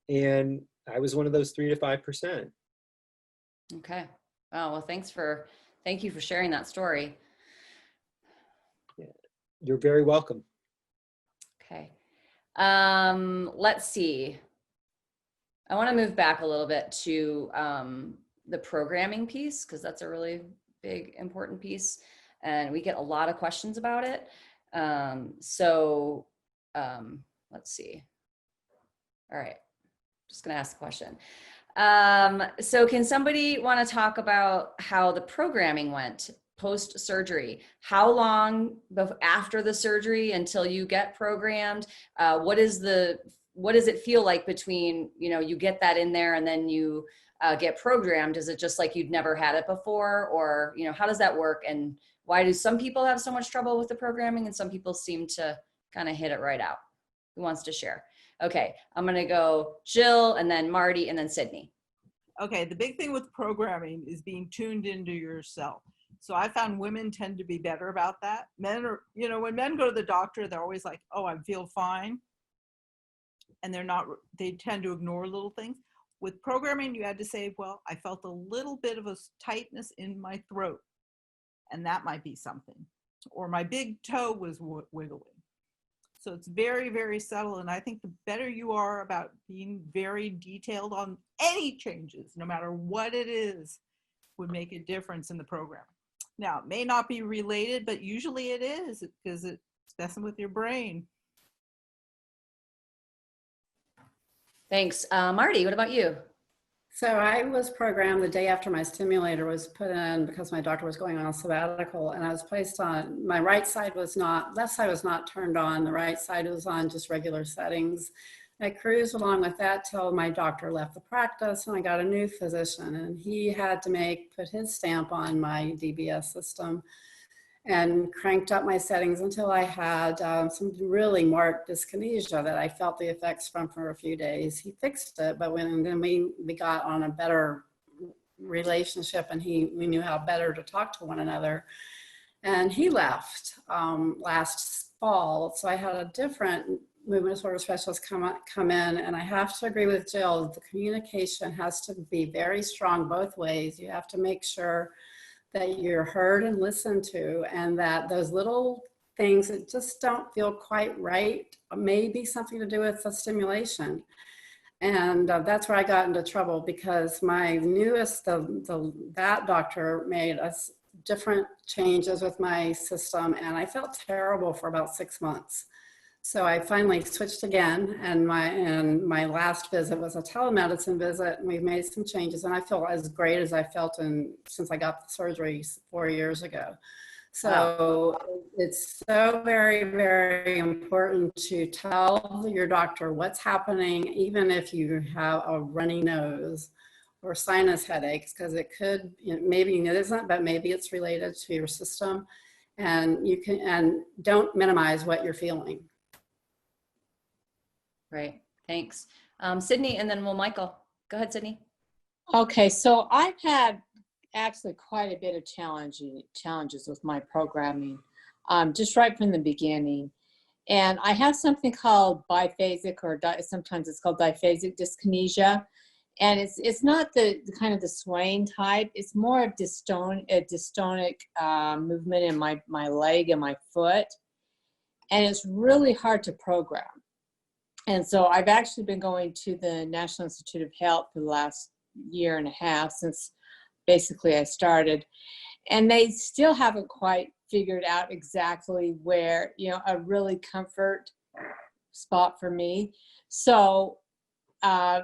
And I was one of those 3 to 5%. Okay. Oh, well, thank you for sharing that story. Yeah. You're very welcome. Okay. Let's see. I want to move back a little bit to the programming piece because that's a really big, important piece. And we get a lot of questions about it. Let's see. All right. Just going to ask the question. So can somebody want to talk about how the programming went post-surgery? How long after the surgery until you get programmed? What does it feel like between, you get that in there and then you get programmed? Is it just like you'd never had it before? Or, how does that work? And why do some people have so much trouble with the programming and some people seem to kind of hit it right out? Who wants to share? Okay, I'm going to go Jill and then Marty and then Sydney. Okay, the big thing with programming is being tuned into yourself. So I found women tend to be better about that. Men are, when men go to the doctor, they're always like, oh, I feel fine. And they tend to ignore little things. With programming, you had to say, well, I felt a little bit of a tightness in my throat. And that might be something. Or my big toe was wiggling. So it's very, very subtle. And I think the better you are about being very detailed on any changes, no matter what it is, would make a difference in the program. Now, it may not be related, but usually it is because it's messing with your brain. Thanks. Marty, what about you? So I was programmed the day after my stimulator was put in because my doctor was going on a sabbatical, and I was placed on, my left side was not turned on. The right side was on just regular settings. I cruised along with that till my doctor left the practice and I got a new physician, and he had to put his stamp on my DBS system and cranked up my settings until I had some really marked dyskinesia that I felt the effects from for a few days. He fixed it, but then we got on a better relationship, and we knew how better to talk to one another. And he left last fall, so I had a different movement disorder specialist come in, and I have to agree with Jill. The communication has to be very strong both ways. You have to make sure that you're heard and listened to, and that those little things that just don't feel quite right may be something to do with the stimulation. And that's where I got into trouble, because my newest, that doctor made us different changes with my system, and I felt terrible for about 6 months. So I finally switched again, and my last visit was a telemedicine visit, and we've made some changes, and I feel as great as I felt since I got the surgery 4 years ago. So it's so very, very important to tell your doctor what's happening, even if you have a runny nose or sinus headaches, because it could, maybe it isn't, but maybe it's related to your system, and don't minimize what you're feeling. Right. Thanks. Sydney, and then Michael. Go ahead, Sydney. Okay, so I've had actually quite a bit of challenges with my programming, just right from the beginning. And I have something called biphasic, or sometimes it's called diphasic dyskinesia. And it's not the kind of the swaying type. It's more of a dystonic movement in my leg and my foot. And it's really hard to program. And so I've actually been going to the National Institute of Health for the last year and a half, since basically I started. And they still haven't quite figured out exactly where, a really comfort spot for me. So I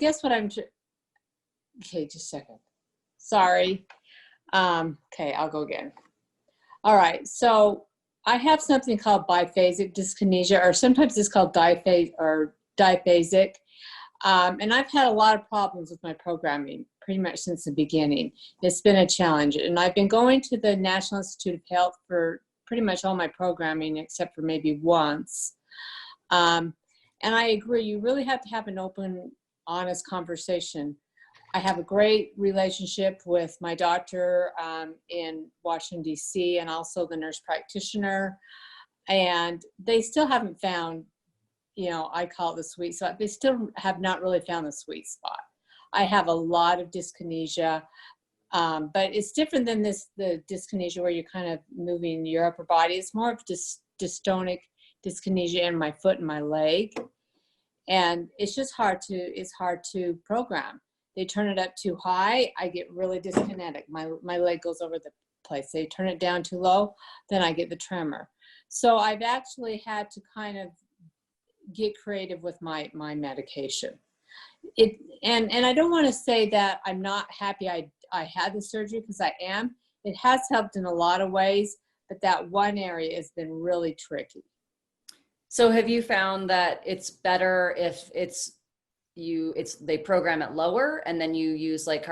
guess what I'm, okay, just a second. Sorry. Okay, I'll go again. All right, so I have something called biphasic dyskinesia, or sometimes it's called diphasic. And I've had a lot of problems with my programming pretty much since the beginning. It's been a challenge. And I've been going to the National Institute of Health for pretty much all my programming, except for maybe once. And I agree, you really have to have an open, honest conversation. I have a great relationship with my doctor in Washington, D.C., and also the nurse practitioner. And they still haven't found, I call it the sweet spot. They still have not really found the sweet spot. I have a lot of dyskinesia, but it's different than the dyskinesia where you're kind of moving your upper body. It's more of dystonic dyskinesia in my foot and my leg. And it's just hard to program. They turn it up too high, I get really dyskinetic. My leg goes over the place. They turn it down too low, then I get the tremor. So I've actually had to kind of get creative with my medication. And I don't want to say that I'm not happy I had the surgery, because I am. It has helped in a lot of ways, but that one area has been really tricky. So have you found that it's better if they program it lower and then you use like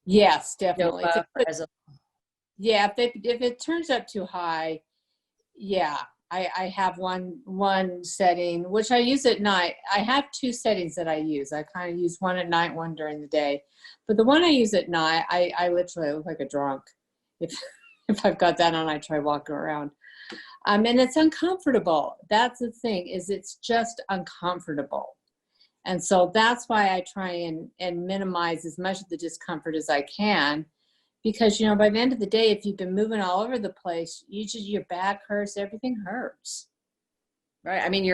Yes, definitely. Yeah, If it turns up too high, yeah, I have one setting, which I use at night. I have two settings that I use. I kind of use one at night, one during the day. But the one I use at night, I literally look like a drunk. If I've got that on, I try walking around. And it's uncomfortable. That's the thing, is it's just uncomfortable. And so that's why I try and minimize as much of the discomfort as I can, because, by the end of the day, if you've been moving all over the place, your back hurts, everything hurts. right. I mean,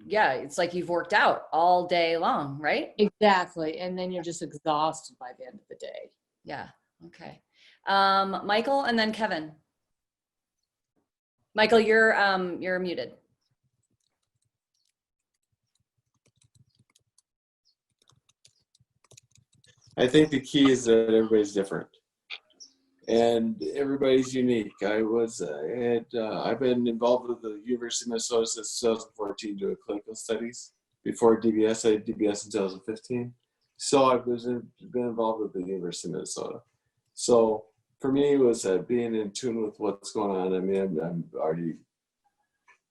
it's like you've worked out all day long, right? Exactly. And then you're just exhausted by the end of the day. Yeah. Okay. Michael and then Kevin. Michael, you're muted. I think the key is that everybody's different, and everybody's unique. I've been involved with the University of Minnesota since 2014 doing clinical studies. Before DBS, I had DBS in 2015. So I've been involved with the University of Minnesota. So for me, it was being in tune with what's going on. I mean, I'm already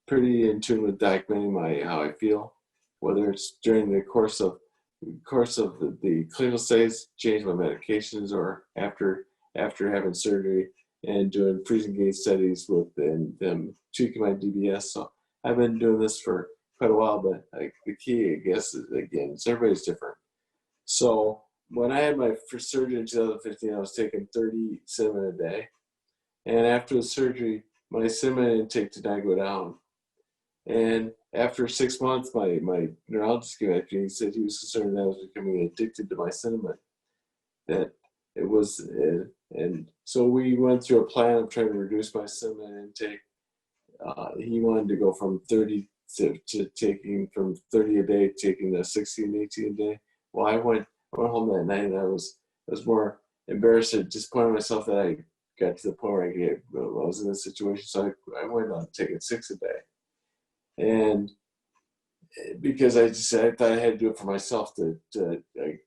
pretty in tune with documenting how I feel, whether it's during the course of the clinical studies, change my medications, or after having surgery and doing freezing gauge studies and them tweaking my DBS. So I've been doing this for quite a while, but the key, I guess, is everybody's different. So when I had my first surgery in 2015, I was taking 30 cinnamon a day. And after the surgery, my cinnamon intake did not go down. And after 6 months, my neurologist came back to me. He said he was concerned that I was becoming addicted to my cinnamon. That it was, and so we went through a plan of trying to reduce my cinnamon intake. He wanted to go from 30 to taking from 30 a day, taking the 16, 18 a day. Well, I went home that night, and I was more embarrassed at disappointed myself that I got to the point where I was in this situation. So I went on taking 6 a day. And because I thought I had to do it for myself, it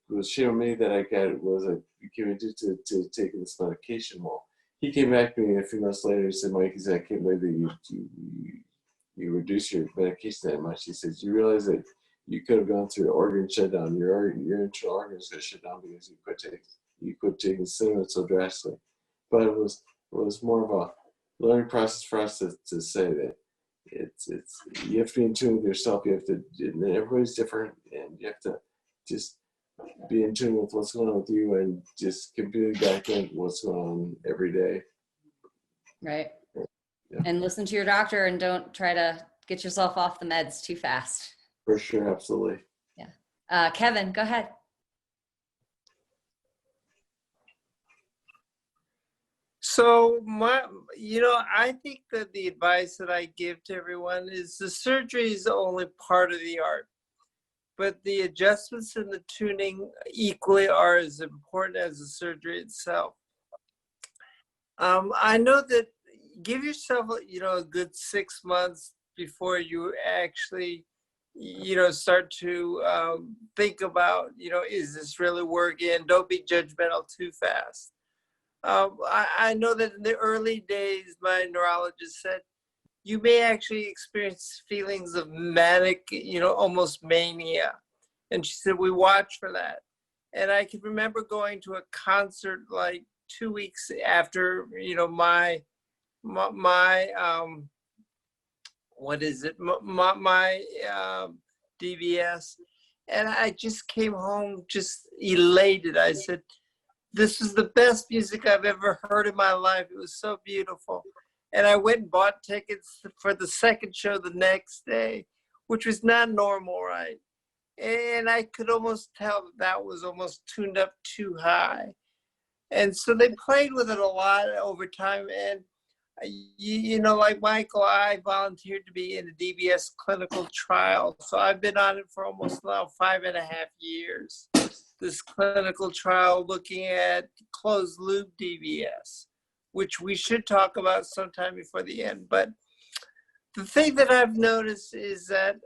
was shame on me that I became addicted to taking this medication. Well, he came back to me a few months later and said, Mike, he said, I can't believe that you reduce your medication that much. He says, you realize that you could have gone through an organ shutdown. Your internal organs got shut down because you quit taking stimulants so drastically. But it was more of a learning process for us to say that it's you have to be in tune with yourself. You have to, and everybody's different, and you have to just be in tune with what's going on with you and just completely document what's going on every day. Right. Yeah. And listen to your doctor and don't try to get yourself off the meds too fast. For sure, absolutely. Yeah. Kevin, go ahead. So I think that the advice that I give to everyone is the surgery is only part of the art, but the adjustments and the tuning equally are as important as the surgery itself. I know that give yourself, a good 6 months before you actually, start to think about, is this really working? Don't be judgmental too fast. I know that in the early days, my neurologist said, you may actually experience feelings of manic, almost mania. And she said, we watch for that. And I can remember going to a concert like 2 weeks after, my DBS. And I just came home just elated. I said, this is the best music I've ever heard in my life. It was so beautiful. And I went and bought tickets for the second show the next day, which was not normal, right? And I could almost tell that was almost tuned up too high. And so they played with it a lot over time. And, like Michael, I volunteered to be in a DBS clinical trial. So I've been on it for almost now 5.5 years. This clinical trial looking at closed loop DBS, which we should talk about sometime before the end. But the thing that I've noticed is that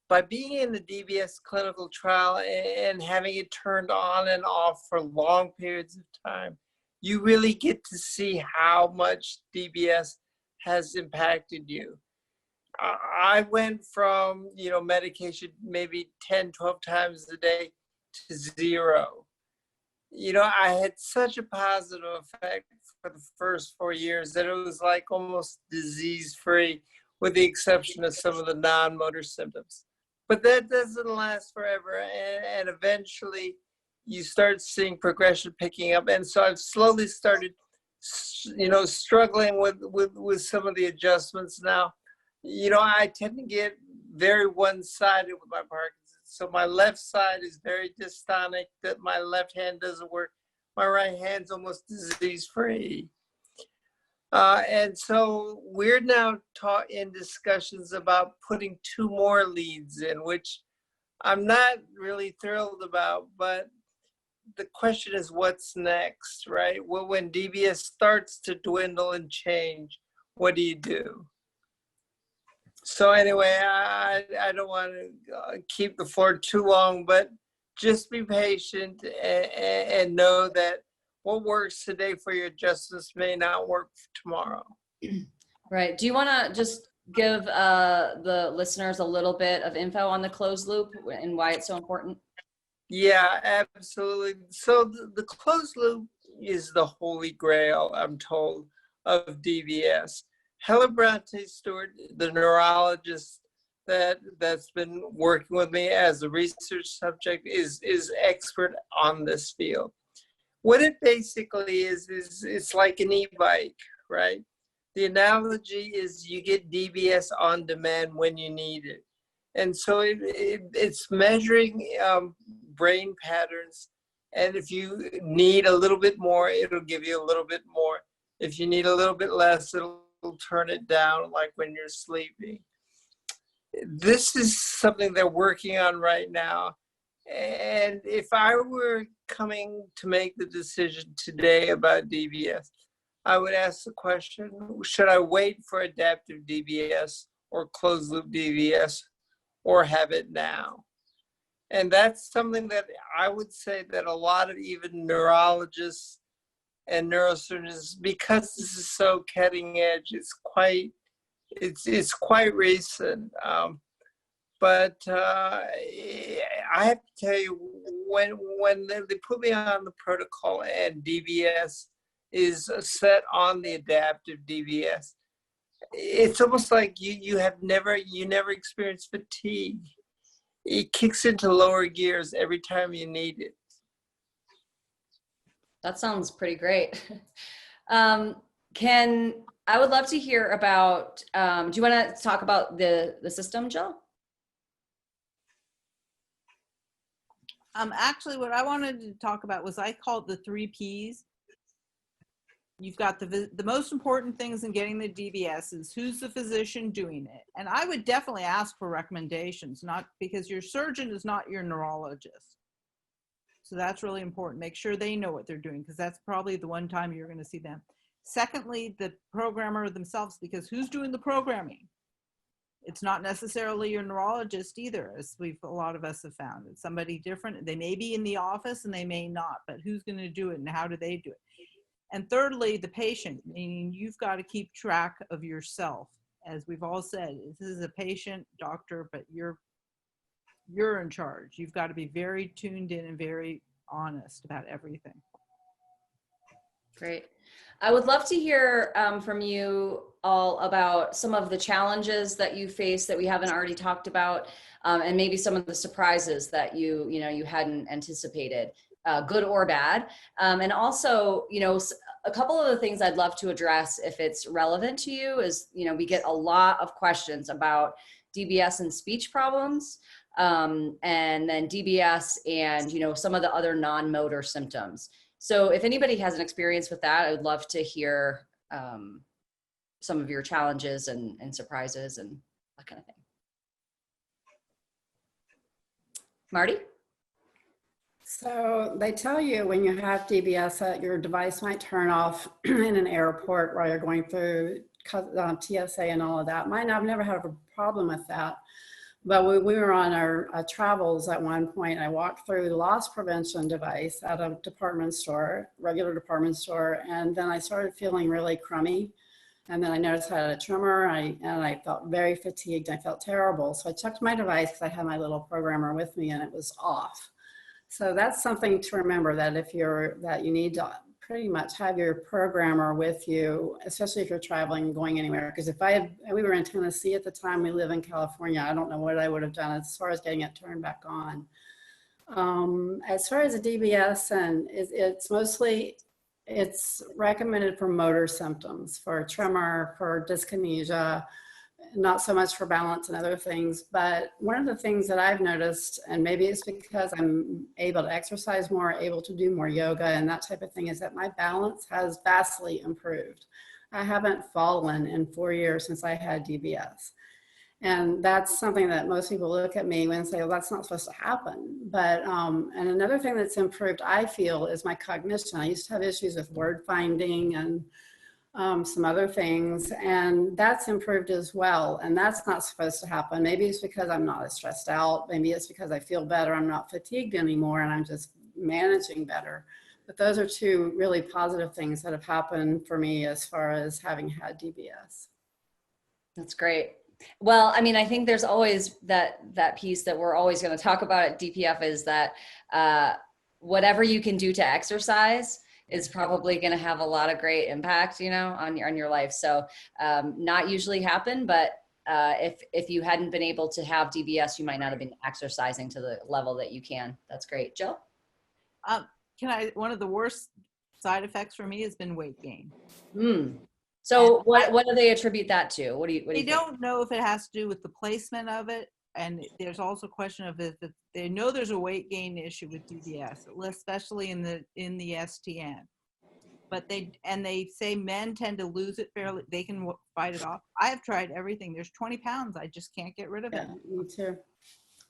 by being in the DBS clinical trial and having it turned on and off for long periods of time, you really get to see how much DBS has impacted you. I went from, medication maybe 10, 12 times a day to 0. I had such a positive effect for the first 4 years that it was like almost disease-free, with the exception of some of the non-motor symptoms. But that doesn't last forever, and eventually you start seeing progression picking up. And so I've slowly started, struggling with some of the adjustments now. I tend to get very one-sided with my Parkinson's. So my left side is very dystonic, that my left hand doesn't work. My right hand's almost disease-free. And so we're now in discussions about putting 2 more leads in, which I'm not really thrilled about, but the question is what's next, right? Well, when DBS starts to dwindle and change, what do you do? So anyway, I don't want to keep the floor too long, but just be patient and know that what works today for your adjustments may not work tomorrow. Right. Do you want to just give the listeners a little bit of info on the closed loop and why it's so important? Yeah, absolutely. So the closed loop is the holy grail, I'm told, of DBS. Helen Bronte Stewart, the neurologist that's been working with me as a research subject, is expert on this field. What it basically is it's like an e-bike, right? The analogy is you get DBS on demand when you need it. And so it's measuring brain patterns. And if you need a little bit more, it'll give you a little bit more. If you need a little bit less, it'll turn it down, like when you're sleeping. This is something they're working on right now. And if I were coming to make the decision today about DBS, I would ask the question, should I wait for adaptive DBS or closed loop DBS, or have it now? And that's something that I would say that a lot of even neurologists and neurosurgeons, because this is so cutting edge, it's quite recent. But I have to tell you, when they put me on the protocol and DBS is set on the adaptive DBS, it's almost like you never experienced fatigue. It kicks into lower gears every time you need it. That sounds pretty great. I would love to hear about, do you want to talk about the system, Jill? Actually, what I wanted to talk about was I called the 3 Ps. You've got the most important things in getting the DBS is who's the physician doing it. And I would definitely ask for recommendations, not because your surgeon is not your neurologist. So that's really important. Make sure they know what they're doing, because that's probably the one time you're going to see them. Secondly, the programmer themselves, because who's doing the programming? It's not necessarily your neurologist either, as a lot of us have found. It's somebody different. They may be in the office and they may not, but who's going to do it and how do they do it? And thirdly, the patient, meaning you've got to keep track of yourself. As we've all said, this is a patient, doctor, but you're in charge. You've got to be very tuned in and very honest about everything. Great. I would love to hear from you all about some of the challenges that you face that we haven't already talked about, and maybe some of the surprises that you hadn't anticipated, good or bad. And also, a couple of the things I'd love to address, if it's relevant to you, is, we get a lot of questions about DBS and speech problems, and then DBS and, some of the other non-motor symptoms. So if anybody has an experience with that, I would love to hear some of your challenges and surprises and that kind of thing. Marty? So they tell you when you have DBS that your device might turn off in an airport while you're going through TSA and all of that. I've never had a problem with that. But we were on our travels at one point. I walked through the loss prevention device at a department store, regular department store, and then I started feeling really crummy. And then I noticed I had a tremor, and I felt very fatigued. I felt terrible. So I checked my device because I had my little programmer with me, and it was off. So that's something to remember, that you need to pretty much have your programmer with you, especially if you're traveling and going anywhere. Because we were in Tennessee at the time, we live in California, I don't know what I would have done as far as getting it turned back on. As far as the DBS, and it's recommended for motor symptoms, for tremor, for dyskinesia, not so much for balance and other things. But one of the things that I've noticed, and maybe it's because I'm able to exercise more, able to do more yoga and that type of thing, is that my balance has vastly improved. I haven't fallen in 4 years since I had DBS. And that's something that most people look at me and say, well, that's not supposed to happen. But, and another thing that's improved, I feel, is my cognition. I used to have issues with word finding and some other things, and that's improved as well. And that's not supposed to happen. Maybe it's because I'm not as stressed out. Maybe it's because I feel better. I'm not fatigued anymore, and I'm just managing better. But those are two really positive things that have happened for me as far as having had DBS. That's great. Well, I mean, I think there's always that piece that we're always going to talk about at DPF, is that whatever you can do to exercise is probably going to have a lot of great impact, on your life. So not usually happen, but if you hadn't been able to have DBS, you might not have been exercising to the level that you can. That's great. Jill? One of the worst side effects for me has been weight gain. So what do they attribute that to? What do you think? Don't know if it has to do with the placement of it. And there's also a question of if they know there's a weight gain issue with DBS, especially in the STN. But they say men tend to lose it fairly. They can fight it off. I have tried everything. There's 20 pounds. I just can't get rid of it. Yeah, me too.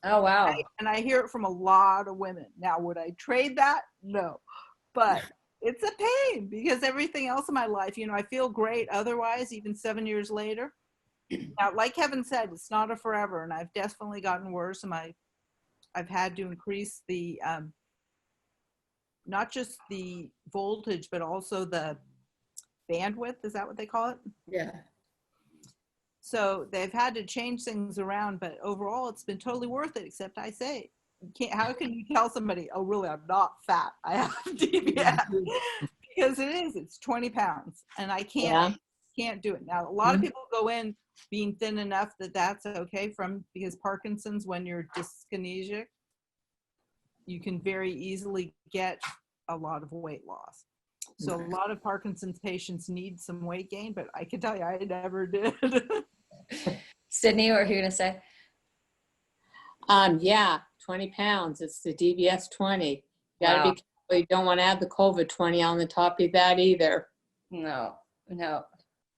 Oh, wow. And I hear it from a lot of women. Now, would I trade that? No. But it's a pain because everything else in my life, I feel great otherwise, even 7 years later. Now, like Kevin said, it's not a forever, and I've definitely gotten worse. And I've had to increase the, not just the voltage, but also the bandwidth. Is that what they call it? Yeah. So they've had to change things around, but overall it's been totally worth it, except I say, you can't, how can you tell somebody, oh, really, I'm not fat, I have DBS? Because it's 20 pounds and I Yeah. can't do it. Now, a lot of people go in being thin enough that that's okay because Parkinson's, when you're dyskinesic, you can very easily get a lot of weight loss. So a lot of Parkinson's patients need some weight gain, but I can tell you, I never did. Sydney, what are you going to say? Yeah, 20 pounds. It's the DBS 20. You gotta Wow. be careful. You don't want to add the COVID 20 on the top of that either. No.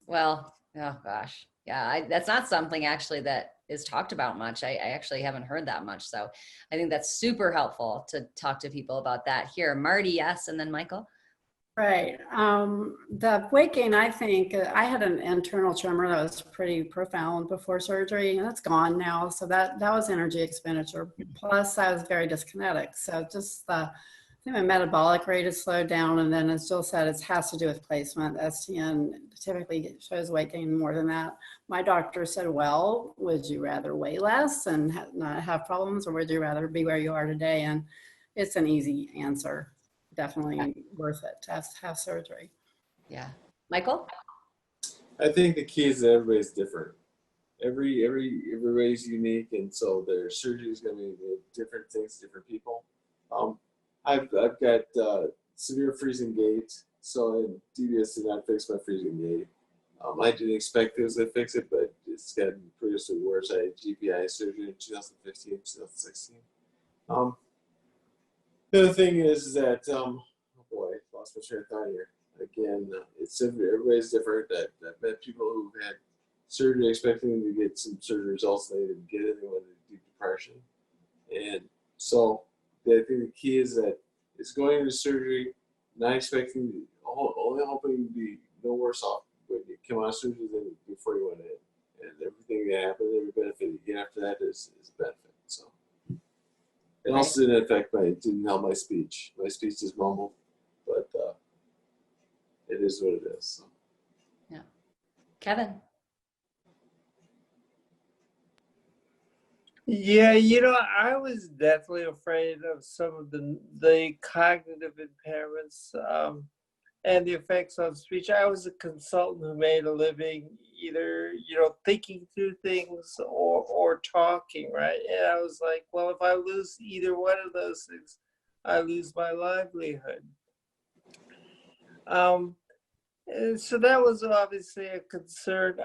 Well, oh gosh. Yeah, that's not something actually that is talked about much. I actually haven't heard that much. So I think that's super helpful to talk to people about that. Here, Marty, yes, and then Michael. Right. The weight gain, I think, I had an internal tremor that was pretty profound before surgery, and it's gone now. So that was energy expenditure. Plus, I was very dyskinetic. So just I think my metabolic rate has slowed down, and then as Jill said, it has to do with placement. STN typically shows weight gain more than that. My doctor said, well, would you rather weigh less and not have problems, or would you rather be where you are today? And it's an easy answer. Definitely worth it to have surgery. Yeah. Michael? I think the key is that everybody's different. Everybody's unique, and so their surgery is going to be different things, different people. I've got severe freezing gait, so DBS did not fix my freezing gait. I didn't expect it was going to fix it, but it's gotten progressively worse. I had GPI surgery in 2015, 2016. The other thing is that, oh boy, lost my train of thought here. Again, everybody's different. I've met people who've had surgery expecting to get some surgery results, and they didn't get it. They went into deep depression. And so I think the key is that it's going into surgery, not expecting, only hoping to be no worse off when you come out of surgery than before you went in. And everything that happens, every benefit you get after that is a benefit. So. It also didn't affect it didn't help my speech. My speech is mumbled, but it is what it is. So. Yeah. Kevin? Yeah, I was definitely afraid of some of the cognitive impairments and the effects on speech. I was a consultant who made a living either, thinking through things or talking, right? And I was like, well, if I lose either one of those things, I lose my livelihood. And so that was obviously a concern.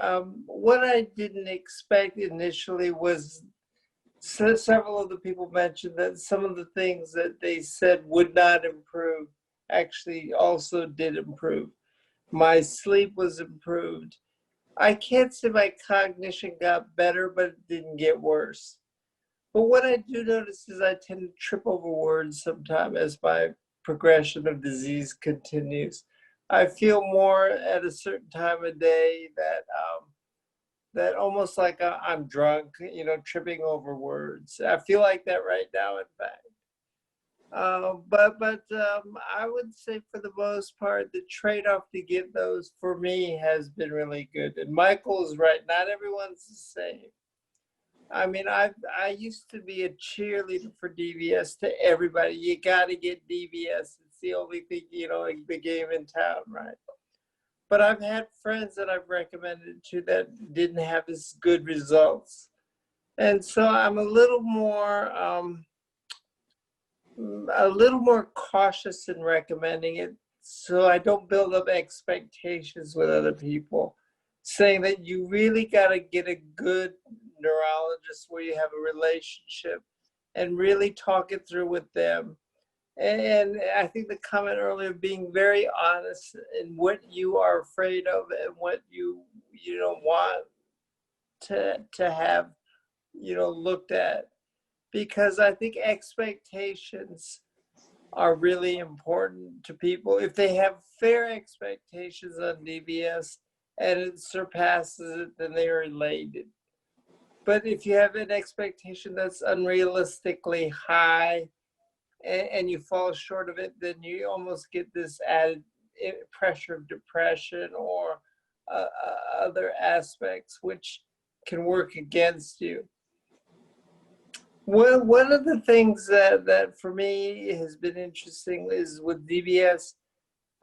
What I didn't expect initially was several of the people mentioned that some of the things that they said would not improve actually also did improve. My sleep was improved. I can't say my cognition got better, but it didn't get worse. But what I do notice is I tend to trip over words sometimes as my progression of disease continues. I feel more at a certain time of day that almost like I'm drunk, tripping over words. I feel like that right now, in fact. But I would say for the most part, the trade-off to get those for me has been really good. And Michael's right, not everyone's the same. I mean, I used to be a cheerleader for DBS to everybody. You got to get DBS. It's the only thing, like the game in town, right? But I've had friends that I've recommended to that didn't have as good results. And so I'm a little more cautious in recommending it, so I don't build up expectations with other people, saying that you really got to get a good neurologist where you have a relationship and really talk it through with them. And I think the comment earlier, being very honest in what you are afraid of and what you want to have looked at, because I think expectations are really important to people. If they have fair expectations on DBS and it surpasses it, then they are elated. But if you have an expectation that's unrealistically high and you fall short of it, then you almost get this added pressure of depression or other aspects, which can work against you. Well, one of the things that for me has been interesting is with DBS,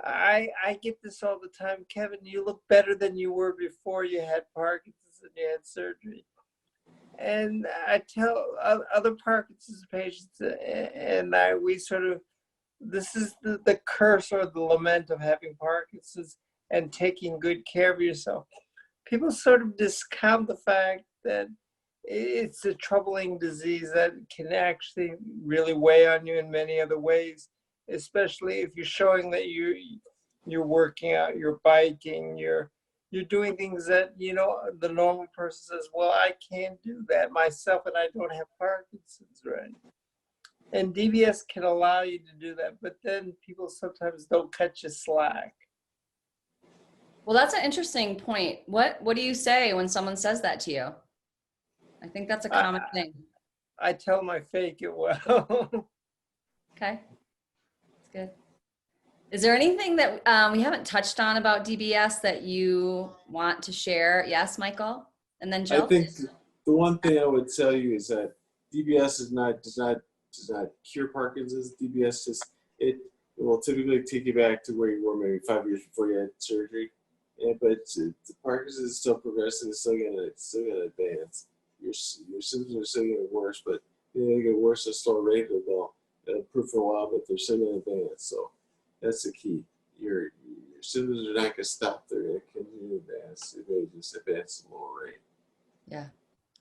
I get this all the time. Kevin, you look better than you were before you had Parkinson's and you had surgery. And I tell other Parkinson's patients, and we sort of, this is the curse or the lament of having Parkinson's and taking good care of yourself. People sort of discount the fact that it's a troubling disease that can actually really weigh on you in many other ways, especially if you're showing that you're working out, you're biking, you're doing things that, you know, the normal person says, well, I can't do that myself and I don't have Parkinson's, right? And DBS can allow you to do that, but then people sometimes don't cut you slack. Well, that's an interesting point. What do you say when someone says that to you? I think that's a common thing. I tell them I fake it well. Okay, that's good. Is there anything that we haven't touched on about DBS that you want to share? Yes, Michael? And then Jill? I think the one thing I would tell you is that DBS does not cure Parkinson's. DBS it will typically take you back to where you were maybe 5 years before you had surgery. But the Parkinson's is still progressive. It's still gonna advance. Your symptoms are still getting worse, but they get worse at a slower rate. They'll improve for a while, but they're still gonna advance. So that's the key. Your symptoms are not gonna stop. They're gonna continue to advance. They just advance at a lower rate. Yeah,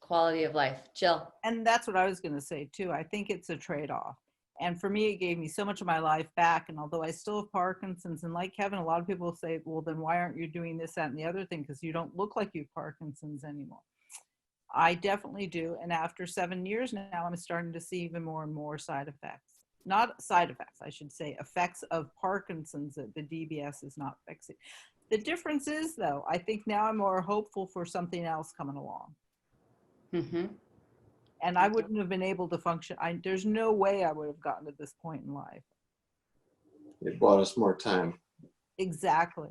quality of life. Jill? And that's what I was going to say too. I think it's a trade-off. And for me, it gave me so much of my life back. And although I still have Parkinson's, and like Kevin, a lot of people say, well, then why aren't you doing this, that, and the other thing? Because you don't look like you have Parkinson's anymore. I definitely do. And after 7 years now, I'm starting to see even more and more side effects. Not side effects, I should say, effects of Parkinson's that the DBS is not fixing. The difference is, though, I think now I'm more hopeful for something else coming along. Mm-hmm. And I wouldn't have been able to function. There's no way I would have gotten to this point in life. It bought us more time. Exactly.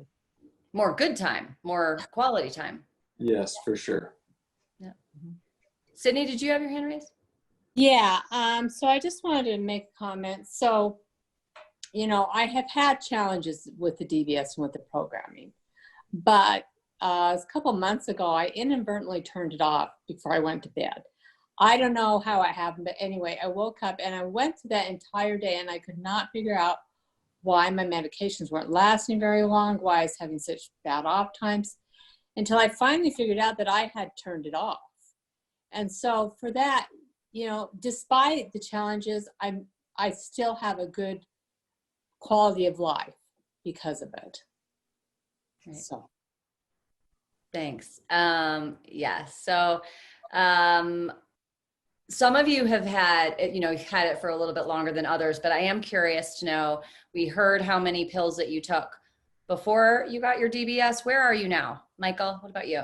More good time, more quality time. Yes, for sure. Yeah. Mm-hmm. Sydney, did you have your hand raised? Yeah, so I just wanted to make a comment. So, you know, I have had challenges with the DBS and with the programming, but a couple months ago, I inadvertently turned it off before I went to bed. I don't know how it happened, but anyway, I woke up and I went through that entire day and I could not figure out why my medications weren't lasting very long, why I was having such bad off times, until I finally figured out that I had turned it off. And so for that, you know, despite the challenges, I still have a good quality of life because of it. Right. So. Thanks. Yes. So some of you have had it for a little bit longer than others, but I am curious to know, we heard how many pills that you took before you got your DBS. Where are you now? Michael, what about you?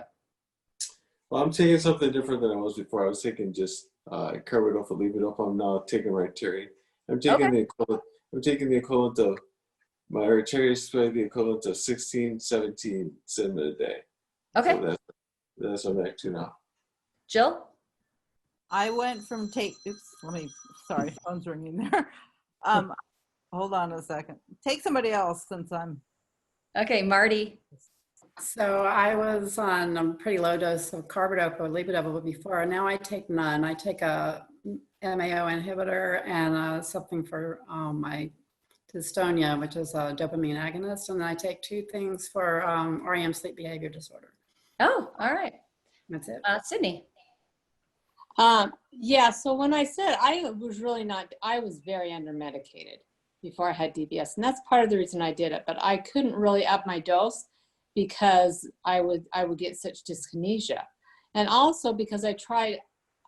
Well, I'm taking something different than I was before. I was taking just carbidopa, levodopa. I'm now taking Rytary. I'm taking the equivalent. I'm taking the equivalent of my Rytary is the equivalent of 16, 17 cinnamon a day. Okay. So that's what I'm back to now. Jill? I went from sorry, phone's ringing there. Hold on a second. Take somebody else since I'm. Okay, Marty. So I was on a pretty low dose of carbidopa or levodopa before. Now I take none. I take a MAO inhibitor and something for my dystonia, which is a dopamine agonist. And then I take two things for REM sleep behavior disorder. Oh, all right. That's it. Sydney. Yeah, so when I said I was very under-medicated before I had DBS, and that's part of the reason I did it, but I couldn't really up my dose because I would get such dyskinesia. And also because I tried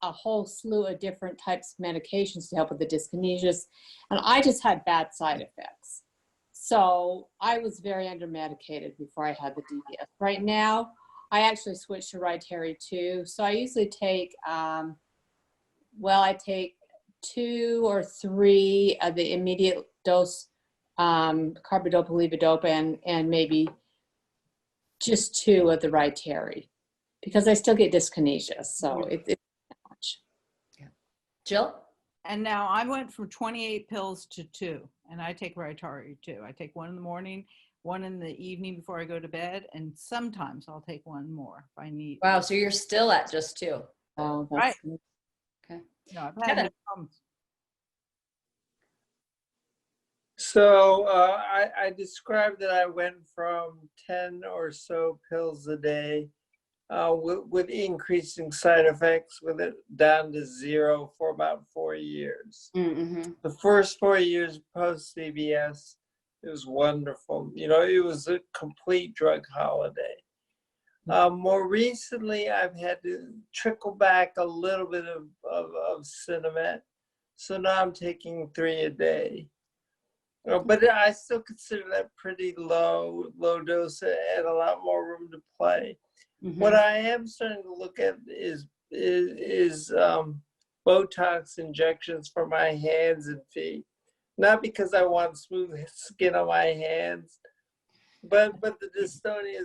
a whole slew of different types of medications to help with the dyskinesias, and I just had bad side effects. So I was very under-medicated before I had the DBS. Right now, I actually switched to Rytary too. So I usually take, I take 2 or 3 of the immediate dose carbidopa, levodopa, and maybe just 2 of the Rytary. because I still get dyskinesia. So it's much. Jill? And now I went from 28 pills to 2, and I take Rytari too. I take one in the morning, one in the evening before I go to bed, and sometimes I'll take one more if I need. Wow, so you're still at just 2. Oh, that's Right. good. Okay. No, I've had Kevin. no problems. So I described that I went from 10 or so pills a day with increasing side effects, with it down to 0 for about 4 years. Mm-hmm. The first 4 years post DBS, it was wonderful. You know, it was a complete drug holiday. More recently, I've had to trickle back a little bit of Cinnamon. So now I'm taking 3 a day. But I still consider that pretty low dose and a lot more room to play. Mm-hmm. What I am starting to look at is Botox injections for my hands and feet. Not because I want smooth skin on my hands, but the dystonia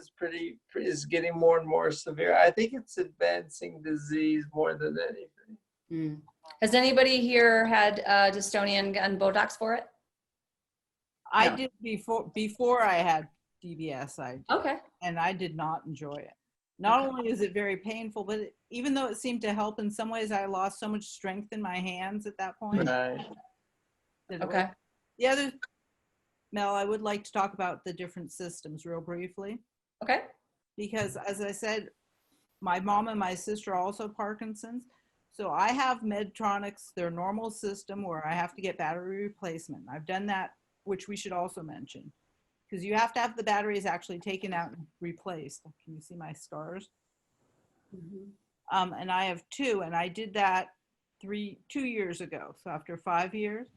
is getting more and more severe. I think it's advancing disease more than anything. Mm. Has anybody here had dystonia and gotten Botox for it? I No. did before I had DBS. Okay. And I did not enjoy it. Not only is it very painful, but even though it seemed to help in some ways, I lost so much strength in my hands at that point. Right. Okay. The other, Mel, I would like to talk about the different systems real briefly, Okay. because as I said, my mom and my sister are also Parkinson's. So I have Medtronics, their normal system, where I have to get battery replacement. I've done that, which we should also mention, because you have to have the batteries actually taken out and replaced. Can you see my scars? Mm-hmm. And I have 2, and I did that 2 years ago. So after 5 years,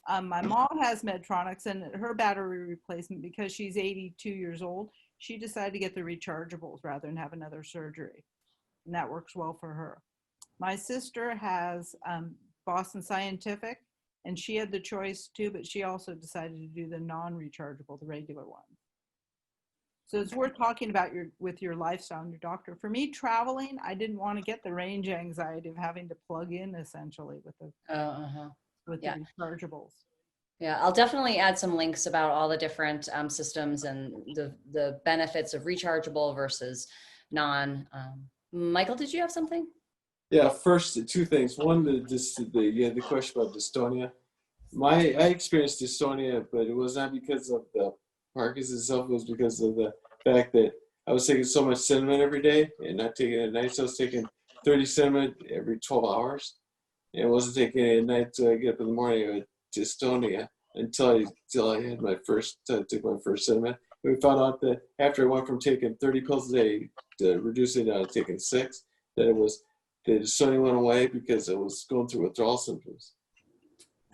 my mom has Medtronics, and her battery replacement, because she's 82 years old, she decided to get the rechargeables rather than have another surgery. And that works well for her. My sister has Boston Scientific, and she had the choice too, but she also decided to do the non-rechargeable, the regular one. So it's worth talking about with your lifestyle and your doctor. For me, traveling, I didn't want to get the range anxiety of having to plug in essentially with the Yeah. the rechargeables. Yeah, I'll definitely add some links about all the different systems and the benefits of rechargeable versus non. Michael, did you have something? Yeah, first 2 things. One, the question about dystonia. I experienced dystonia, but it was not because of the Parkinson's itself. It was because of the fact that I was taking so much cinnamon every day and not taking it at night. So I was taking 30 cinnamon every 12 hours. And I wasn't taking it at night until I get up in the morning. I had dystonia until I had took my first cinnamon. And we found out that after I went from taking 30 pills a day to reducing it down to taking 6, that the dystonia went away because I was going through withdrawal symptoms.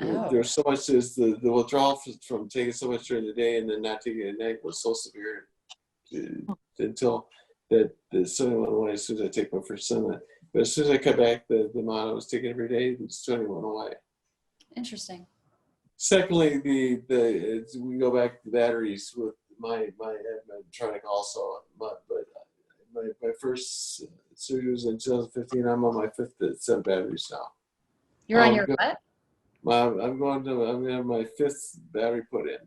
Oh. There's so much as the withdrawal from taking so much during the day and then not taking it at night was so severe until that the dystonia went away as soon as I take my first cinnamon. But as soon as I cut back the amount I was taking every day, the dystonia went away. Interesting. Secondly, we go back to the batteries with my Medtronic also, but my first surgery was in 2015. I'm on my 5th set of batteries now. You're on your what? I'm going to have my 5th battery put in.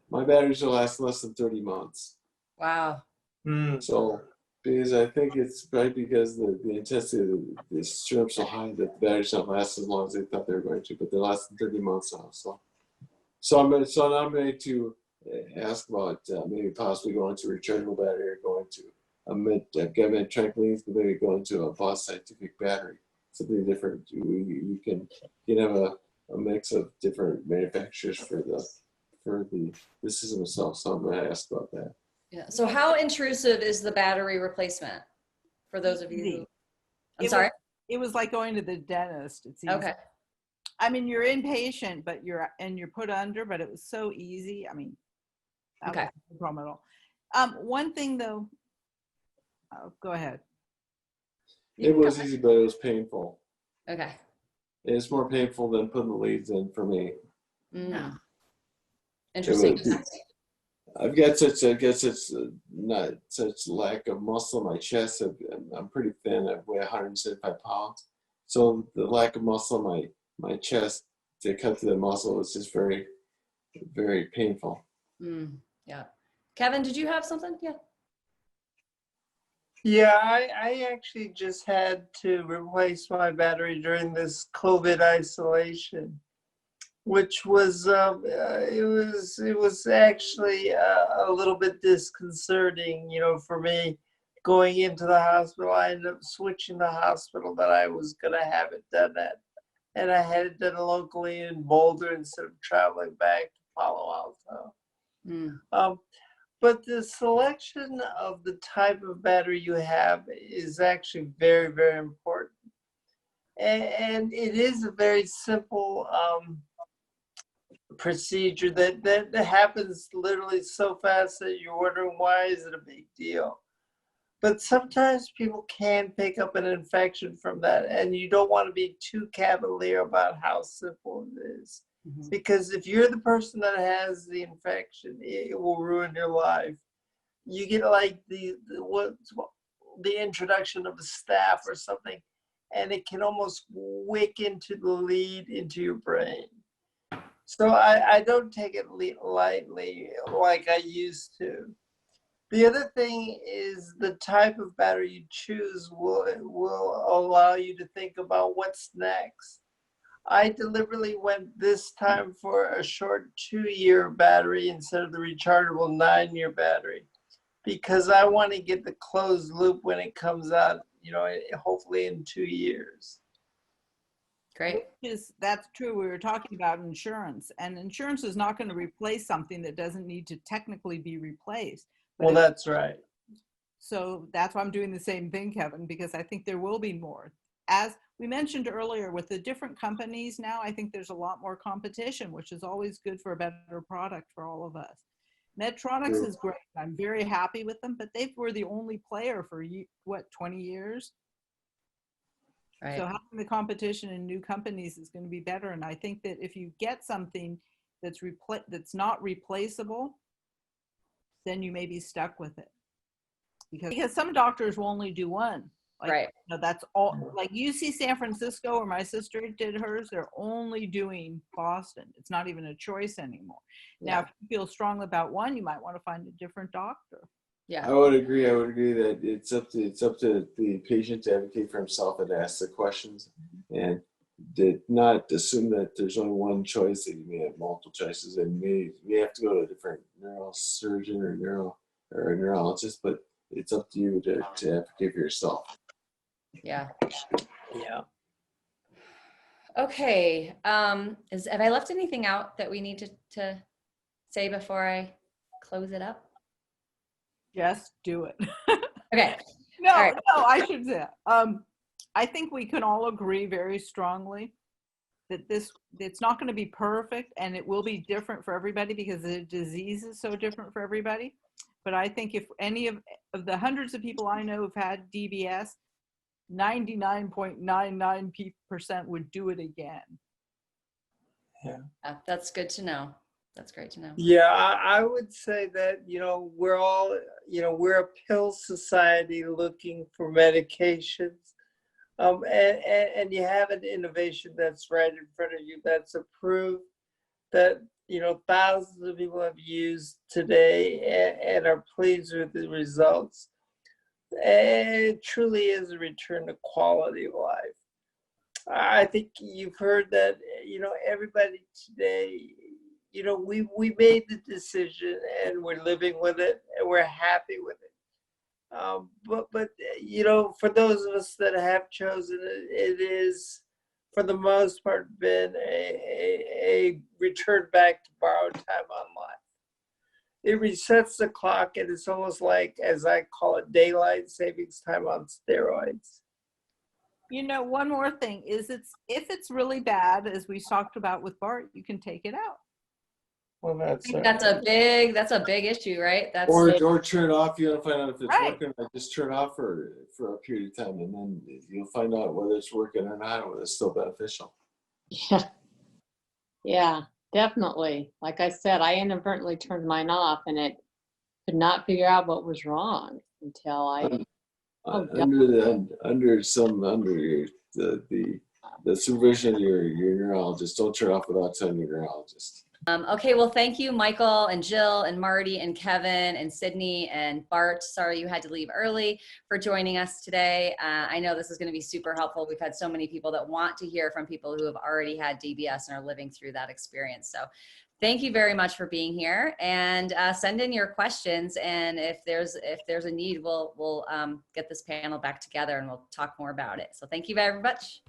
My batteries will last less than 30 months. Wow. So, because I think it's probably because the intensity of the strip so high that the batteries don't last as long as they thought they were going to, but they're lasting 30 months now. So now I'm ready to ask about maybe possibly going to a rechargeable battery or going to a Medtronic leads, but maybe going to a Boston Scientific battery. Something different. You can have a mix of different manufacturers for the system itself. So I'm going to ask about that. Yeah. So how intrusive is the battery replacement for those of you who, I'm sorry? It was like going to the dentist. It seems. Okay. I mean, you're inpatient, but you're put under, but it was so easy. I mean, that Okay. wasn't a problem at all. One thing though, go ahead. It was easy, but it was painful. Okay. It's more painful than putting the leads in for me. Interesting. I've got such not such lack of muscle in my chest. I'm pretty thin. I weigh 175 pounds. So the lack of muscle in my chest to cut through the muscle is just very, very painful. Yeah. Kevin, did you have something? Yeah. Yeah, I actually just had to replace my battery during this COVID isolation, which was it was actually a little bit disconcerting, for me. Going into the hospital, I ended up switching the hospital that I was gonna have it done at, and I had it done locally in Boulder instead of traveling back to Palo Alto. But the selection of the type of battery you have is actually very, very important. And it is a very simple procedure that happens literally so fast that you're wondering, why is it a big deal? But sometimes people can pick up an infection from that, and you don't want to be too cavalier about how simple it is. Because if you're the person that has the infection, it will ruin your life. You get like the introduction of a staph or something, and it can almost wick into the lead into your brain. So I don't take it lightly like I used to. The other thing is the type of battery you choose will allow you to think about what's next. I deliberately went this time for a short 2-year battery instead of the rechargeable 9-year battery, because I want to get the closed loop when it comes out, hopefully in 2 years. Great. That's true. We were talking about insurance, and insurance is not going to replace something that doesn't need to technically be replaced. Well, that's right. So that's why I'm doing the same thing, Kevin, because I think there will be more. As we mentioned earlier, with the different companies now, I think there's a lot more competition, which is always good for a better product for all of us. Medtronic's is great. I'm very happy with them, but they were the only player for 20 years? Right. So having the competition in new companies is going to be better. And I think that if you get something that's not replaceable, then you may be stuck with it. Because some doctors will only do one. Like, right. That's all. Like UC San Francisco, where my sister did hers, they're only doing Boston. It's not even a choice anymore. Yeah. Now, if you feel strong about one, you might want to find a different doctor. Yeah. I would agree that it's up to the patient to advocate for himself and ask the questions, and did not assume that there's only one choice, that you may have multiple choices, and you may have to go to a different neurosurgeon or a neurologist, but it's up to you to advocate for yourself. Yeah. Yeah. Okay. Have I left anything out that we need to say before I close it up? Just do it. Okay. No, All right. no, I should say, I think we can all agree very strongly that it's not going to be perfect, and it will be different for everybody because the disease is so different for everybody. But I think if any of the hundreds of people I know who've had DBS, 99.99% would do it again. Yeah. That's good to know. That's great to know. Yeah, I would say that, we're all, we're a pill society looking for medications. And you have an innovation that's right in front of you, that's approved, that, thousands of people have used today and are pleased with the results. And it truly is a return to quality of life. I think you've heard that, everybody today, we made the decision and we're living with it and we're happy with it. But for those of us that have chosen it, it is, for the most part, been a return back to borrowed time on life. It resets the clock, and it's almost like, as I call it, daylight savings time on steroids. One more thing is, if it's really bad, as we talked about with Bart, you can take it out. Well, I think that's a big issue, right? That's Or turn it off. You want to find out if it's Right. working. Just turn it off for a period of time, and then you'll find out whether it's working or not, or whether it's still beneficial. Yeah, definitely. Like I said, I inadvertently turned mine off, and it could not figure out what was wrong until I, oh, God. Under the supervision of your neurologist. Don't turn off without telling your neurologist. Okay, well, thank you, Michael and Jill and Marty and Kevin and Sydney and Bart. Sorry you had to leave early, for joining us today. I know this is going to be super helpful. We've had so many people that want to hear from people who have already had DBS and are living through that experience. So thank you very much for being here, and send in your questions. And if there's a need, we'll get this panel back together and we'll talk more about it. So thank you very much.